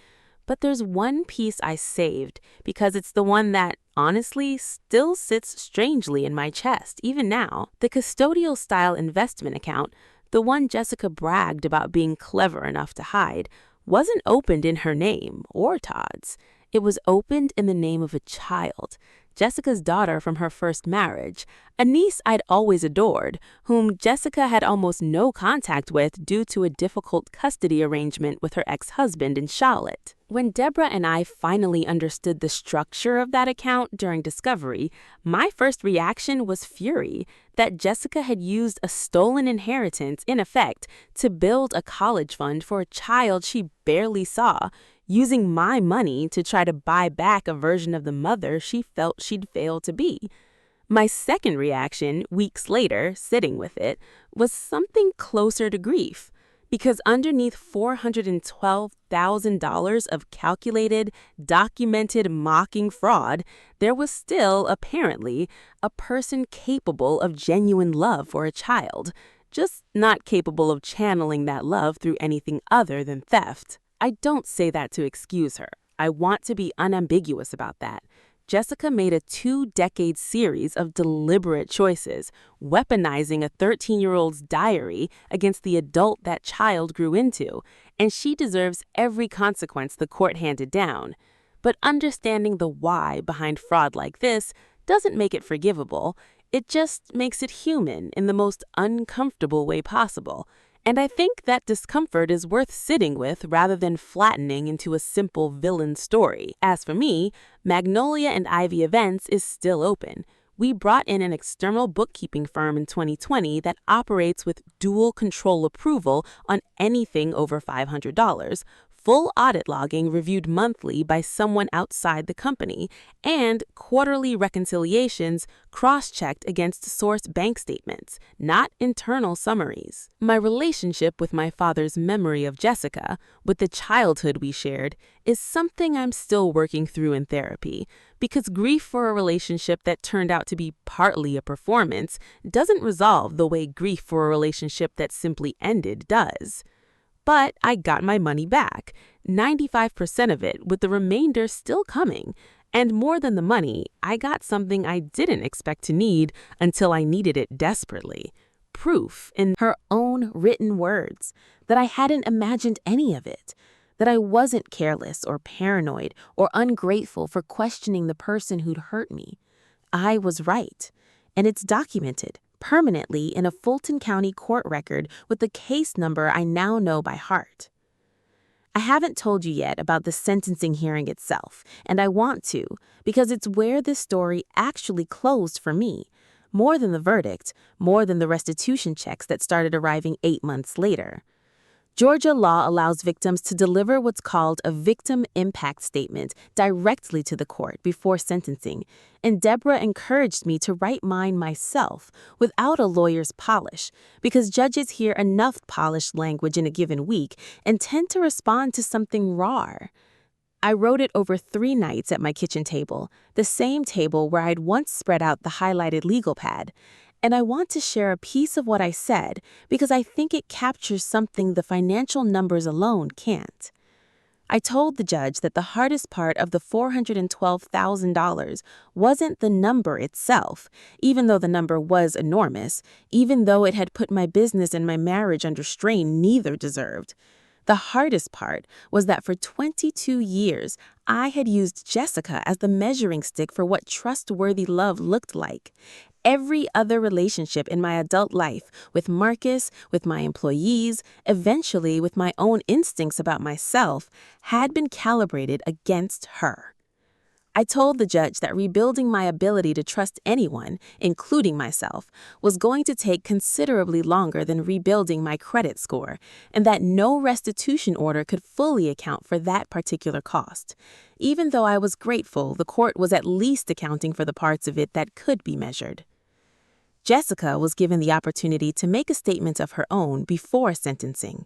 But there's one piece I saved because it's the one that, honestly, still sits strangely in my chest, even now. The custodial-style investment account, the one Jessica bragged about being clever enough to hide, wasn't opened in her name or Todd's. It was opened in the name of a child, Jessica's daughter from her first marriage, a niece I'd always adored, whom Jessica had almost no contact with due to a difficult custody arrangement with her ex-husband in Charlotte. When Deborah and I finally understood the structure of that account during discovery, my first reaction was fury that Jessica had used a stolen inheritance, in effect, to build a college fund for a child she barely saw, using my money to try to buy back a version of the mother she felt she'd failed to be. My second reaction, weeks later, sitting with it, was something closer to grief. Because underneath $412,000 of calculated, documented mocking fraud, there was still, apparently, a person capable of genuine love for a child, just not capable of channeling that love through anything other than theft. I don't say that to excuse her. I want to be unambiguous about that. Jessica made a 2-decade series of deliberate choices, weaponizing a 13-year-old's diary against the adult that child grew into, and she deserves every consequence the court handed down. But understanding the why behind fraud like this doesn't make it forgivable. It just makes it human in the most uncomfortable way possible. And I think that discomfort is worth sitting with rather than flattening into a simple villain story. As for me, Magnolia and Ivy Events is still open. We brought in an external bookkeeping firm in 2020 that operates with dual control approval on anything over $500, full audit logging reviewed monthly by someone outside the company, and quarterly reconciliations cross-checked against source bank statements, not internal summaries. My relationship with my father's memory of Jessica, with the childhood we shared, is something I'm still working through in therapy, because grief for a relationship that turned out to be partly a performance doesn't resolve the way grief for a relationship that simply ended does. But I got my money back, 95% of it, with the remainder still coming. And more than the money, I got something I didn't expect to need until I needed it desperately. Proof, in her own written words, that I hadn't imagined any of it, that I wasn't careless or paranoid or ungrateful for questioning the person who'd hurt me. I was right, and it's documented permanently in a Fulton County court record with the case number I now know by heart. I haven't told you yet about the sentencing hearing itself, and I want to, because it's where this story actually closed for me, more than the verdict, more than the restitution checks that started arriving 8 months later. Georgia law allows victims to deliver what's called a victim impact statement directly to the court before sentencing, and Deborah encouraged me to write mine myself without a lawyer's polish, because judges hear enough polished language in a given week and tend to respond to something raw. I wrote it over 3 nights at my kitchen table, the same table where I'd once spread out the highlighted legal pad. And I want to share a piece of what I said because I think it captures something the financial numbers alone can't. I told the judge that the hardest part of the $412,000 wasn't the number itself, even though the number was enormous, even though it had put my business and my marriage under strain neither deserved. The hardest part was that for 22 years, I had used Jessica as the measuring stick for what trustworthy love looked like. Every other relationship in my adult life, with Marcus, with my employees, eventually with my own instincts about myself, had been calibrated against her. I told the judge that rebuilding my ability to trust anyone, including myself, was going to take considerably longer than rebuilding my credit score, and that no restitution order could fully account for that particular cost. Even though I was grateful, the court was at least accounting for the parts of it that could be measured. Jessica was given the opportunity to make a statement of her own before sentencing.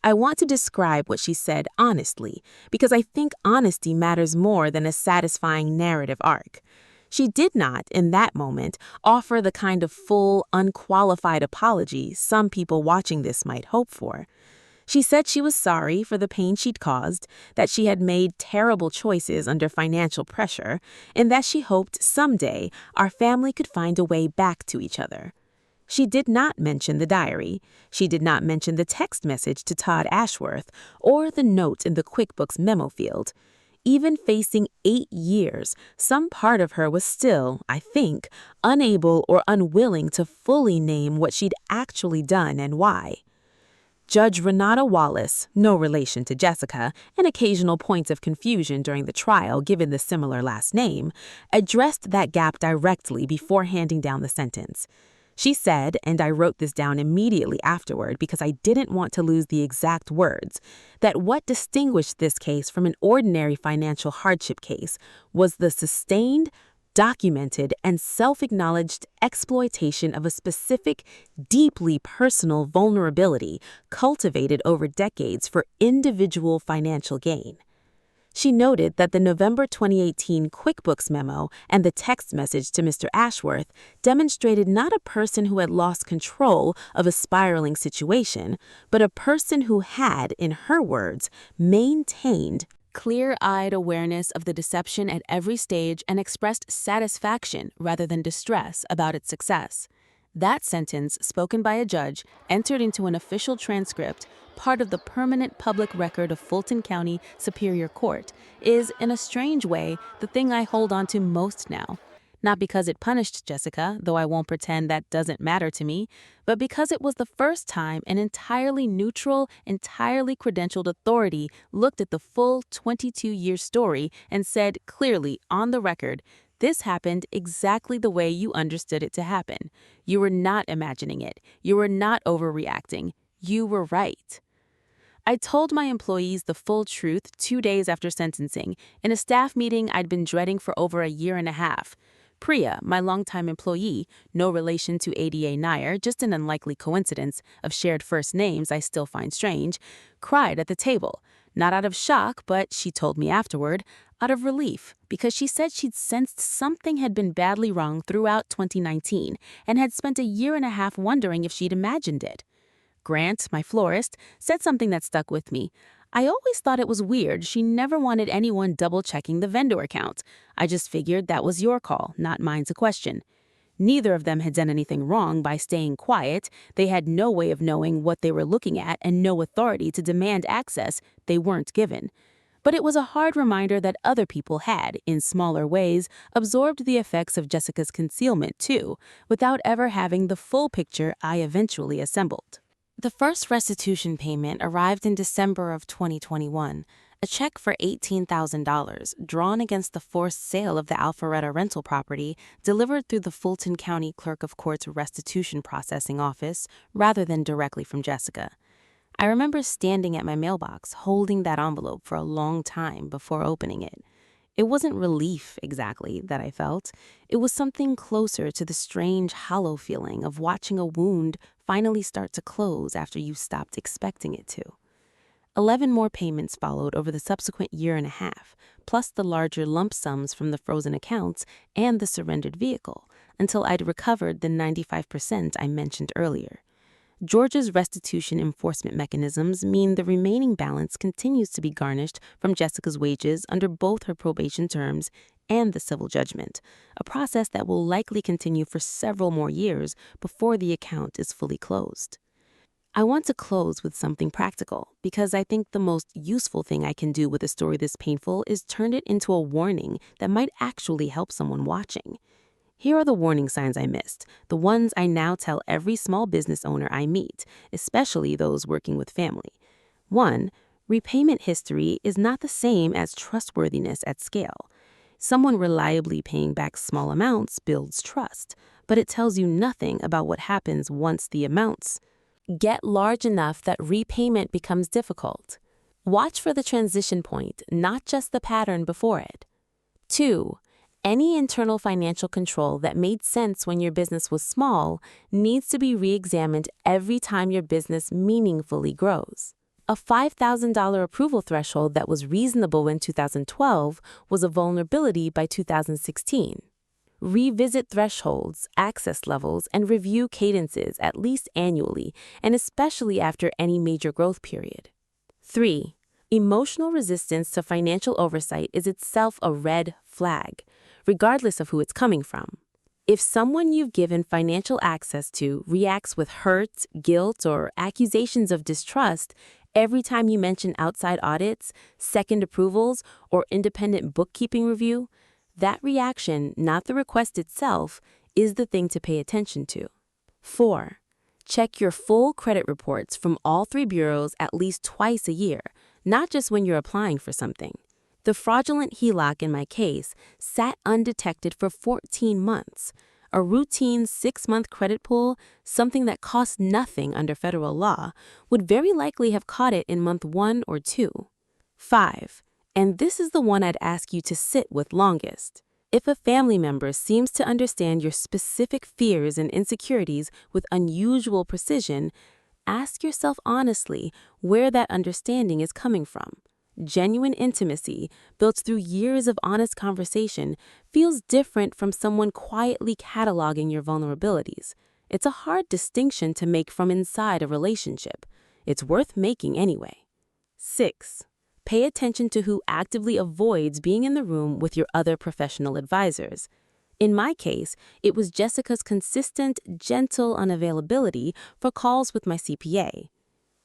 I want to describe what she said honestly, because I think honesty matters more than a satisfying narrative arc. She did not, in that moment, offer the kind of full, unqualified apology some people watching this might hope for. She said she was sorry for the pain she'd caused, that she had made terrible choices under financial pressure, and that she hoped someday our family could find a way back to each other. She did not mention the diary. She did not mention the text message to Todd Ashworth or the note in the QuickBooks memo field. Even facing 8 years, some part of her was still, I think, unable or unwilling to fully name what she'd actually done and why. Judge Renata Wallace, no relation to Jessica, and occasional points of confusion during the trial given the similar last name, addressed that gap directly before handing down the sentence. She said, and I wrote this down immediately afterward because I didn't want to lose the exact words, that what distinguished this case from an ordinary financial hardship case was the sustained, documented, and self-acknowledged exploitation of a specific, deeply personal vulnerability cultivated over decades for individual financial gain. She noted that the November 2018 QuickBooks memo and the text message to Mr. Ashworth demonstrated not a person who had lost control of a spiraling situation, but a person who had, in her words, maintained clear-eyed awareness of the deception at every stage and expressed satisfaction rather than distress about its success. That sentence, spoken by a judge, entered into an official transcript, part of the permanent public record of Fulton County Superior Court, is, in a strange way, the thing I hold on to most now. Not because it punished Jessica, though I won't pretend that doesn't matter to me, but because it was the first time an entirely neutral, entirely credentialed authority looked at the full 22-year story and said clearly, on the record, this happened exactly the way you understood it to happen. You were not imagining it. You were not overreacting. You were right. I told my employees the full truth 2 days after sentencing in a staff meeting I'd been dreading for over a year and a half. Priya, my longtime employee, no relation to ADA Nair, just an unlikely coincidence of shared first names I still find strange, cried at the table. Not out of shock, but, she told me afterward, out of relief, because she said she'd sensed something had been badly wrong throughout 2019 and had spent a year and a half wondering if she'd imagined it. Grant, my florist, said something that stuck with me. I always thought it was weird she never wanted anyone double-checking the vendor account. I just figured that was your call, not mine to question. Neither of them had done anything wrong by staying quiet. They had no way of knowing what they were looking at and no authority to demand access they weren't given. But it was a hard reminder that other people had, in smaller ways, absorbed the effects of Jessica's concealment too, without ever having the full picture I eventually assembled. The first restitution payment arrived in December of 2021, a check for $18,000 drawn against the forced sale of the Alpharetta rental property delivered through the Fulton County Clerk of Court's restitution processing office rather than directly from Jessica. I remember standing at my mailbox holding that envelope for a long time before opening it. It wasn't relief, exactly, that I felt. It was something closer to the strange, hollow feeling of watching a wound finally start to close after you stopped expecting it to. 11 more payments followed over the subsequent year and a half, plus the larger lump sums from the frozen accounts and the surrendered vehicle, until I'd recovered the 95% I mentioned earlier. Georgia's restitution enforcement mechanisms mean the remaining balance continues to be garnished from Jessica's wages under both her probation terms and the civil judgment, a process that will likely continue for several more years before the account is fully closed. I want to close with something practical because I think the most useful thing I can do with a story this painful is turn it into a warning that might actually help someone watching. Here are the warning signs I missed, the ones I now tell every small business owner I meet, especially those working with family. 1. Repayment history is not the same as trustworthiness at scale. Someone reliably paying back small amounts builds trust, but it tells you nothing about what happens once the amounts get large enough that repayment becomes difficult. Watch for the transition point, not just the pattern before it. 2. Any internal financial control that made sense when your business was small needs to be re-examined every time your business meaningfully grows. A $5,000 approval threshold that was reasonable in 2012 was a vulnerability by 2016. Revisit thresholds, access levels, and review cadences at least annually, and especially after any major growth period. 3. Emotional resistance to financial oversight is itself a red flag, regardless of who it's coming from. If someone you've given financial access to reacts with hurt, guilt, or accusations of distrust every time you mention outside audits, second approvals, or independent bookkeeping review, that reaction, not the request itself, is the thing to pay attention to. 4. Check your full credit reports from all 3 bureaus at least twice a year, not just when you're applying for something. The fraudulent HELOC in my case sat undetected for 14 months. A routine 6-month credit pull, something that costs nothing under federal law, would very likely have caught it in month 1 or 2. 5. And this is the one I'd ask you to sit with longest. If a family member seems to understand your specific fears and insecurities with unusual precision, ask yourself honestly where that understanding is coming from. Genuine intimacy, built through years of honest conversation, feels different from someone quietly cataloging your vulnerabilities. It's a hard distinction to make from inside a relationship. It's worth making anyway. 6. Pay attention to who actively avoids being in the room with your other professional advisors. In my case, it was Jessica's consistent, gentle unavailability for calls with my CPA.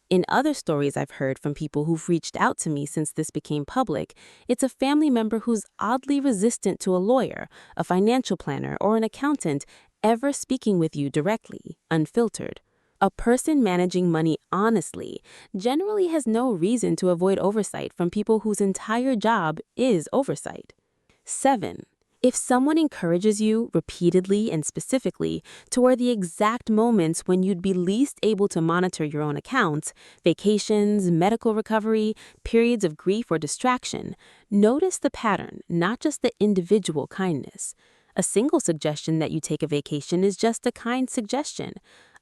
In other stories I've heard from people who've reached out to me since this became public, it's a family member who's oddly resistant to a lawyer, a financial planner, or an accountant ever speaking with you directly, unfiltered. A person managing money honestly generally has no reason to avoid oversight from people whose entire job is oversight. 7. If someone encourages you repeatedly and specifically toward the exact moments when you'd be least able to monitor your own accounts, vacations, medical recovery, periods of grief or distraction, notice the pattern, not just the individual kindness. A single suggestion that you take a vacation is just a kind suggestion.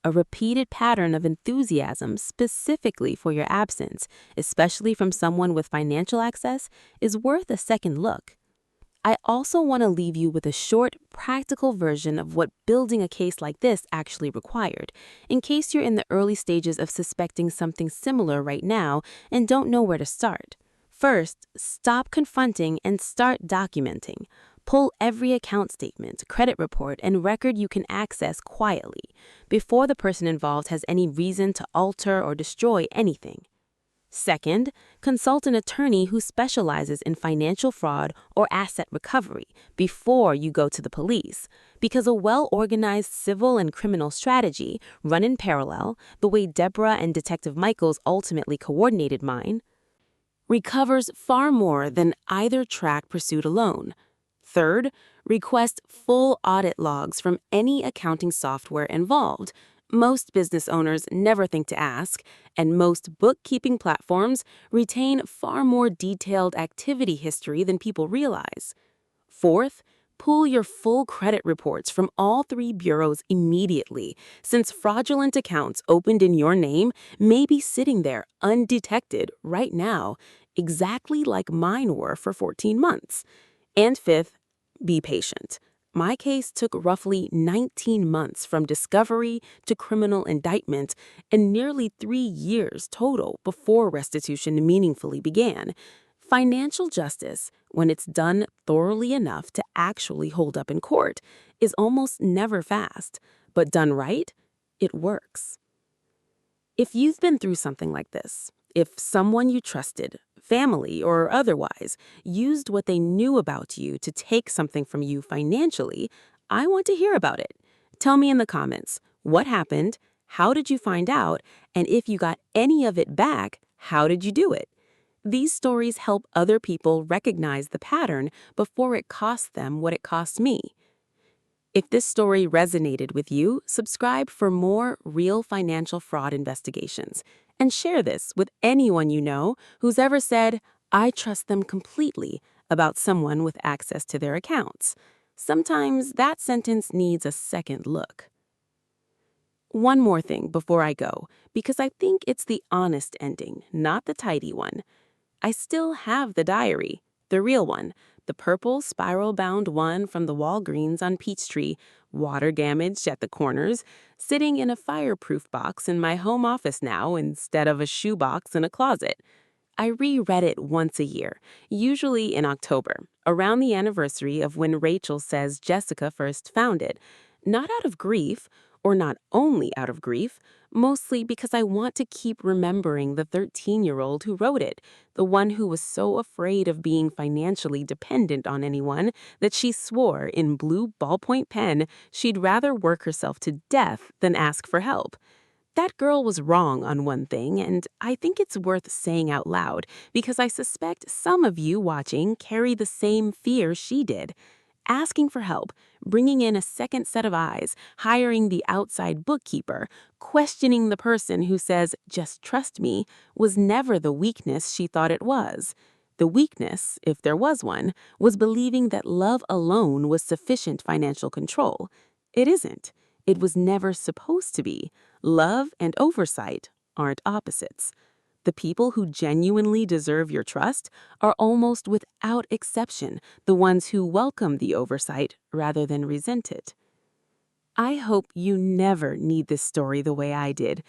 A repeated pattern of enthusiasm specifically for your absence, especially from someone with financial access, is worth a second look. I also want to leave you with a short, practical version of what building a case like this actually required, in case you're in the early stages of suspecting something similar right now and don't know where to start. First, stop confronting and start documenting. Pull every account statement, credit report, and record you can access quietly, before the person involved has any reason to alter or destroy anything. Second, consult an attorney who specializes in financial fraud or asset recovery before you go to the police, because a well-organized civil and criminal strategy, run in parallel, the way Deborah and Detective Michaels ultimately coordinated mine, recovers far more than either track pursued alone. Third, request full audit logs from any accounting software involved. Most business owners never think to ask, and most bookkeeping platforms retain far more detailed activity history than people realize. Fourth, pull your full credit reports from all 3 bureaus immediately, since fraudulent accounts opened in your name may be sitting there undetected right now, exactly like mine were for 14 months. And fifth, be patient. My case took roughly 19 months from discovery to criminal indictment and nearly 3 years total before restitution meaningfully began. Financial justice, when it's done thoroughly enough to actually hold up in court, is almost never fast, but done right, it works. If you've been through something like this, if someone you trusted, family or otherwise, used what they knew about you to take something from you financially, I want to hear about it. Tell me in the comments, what happened, how did you find out, and if you got any of it back, how did you do it? These stories help other people recognize the pattern before it costs them what it cost me. If this story resonated with you, subscribe for more real financial fraud investigations and share this with anyone you know who's ever said, "I trust them completely," about someone with access to their accounts. Sometimes that sentence needs a second look. One more thing before I go, because I think it's the honest ending, not the tidy one. I still have the diary, the real one, the purple spiral-bound one from the Walgreens on Peachtree, water-damaged at the corners, sitting in a fireproof box in my home office now instead of a shoebox in a closet. I reread it once a year, usually in October, around the anniversary of when Rachel says Jessica first found it, not out of grief, or not only out of grief, mostly because I want to keep remembering the 13-year-old who wrote it, the one who was so afraid of being financially dependent on anyone that she swore in blue ballpoint pen she'd rather work herself to death than ask for help. That girl was wrong on one thing, and I think it's worth saying out loud because I suspect some of you watching carry the same fear she did. Asking for help, bringing in a second set of eyes, hiring the outside bookkeeper, questioning the person who says, "Just trust me," was never the weakness she thought it was. The weakness, if there was one, was believing that love alone was sufficient financial control. It isn't. It was never supposed to be. Love and oversight aren't opposites. The people who genuinely deserve your trust are almost without exception the ones who welcome the oversight rather than resent it. I hope you never need this story the way I did.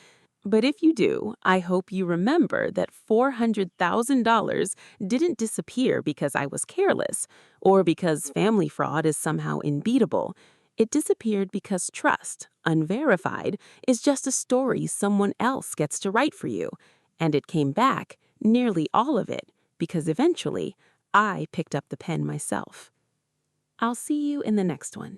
But if you do, I hope you remember that $400,000 didn't disappear because I was careless or because family fraud is somehow unbeatable. It disappeared because trust, unverified, is just a story someone else gets to write for you. And it came back, nearly all of it, because eventually I picked up the pen myself. I'll see you in the next one.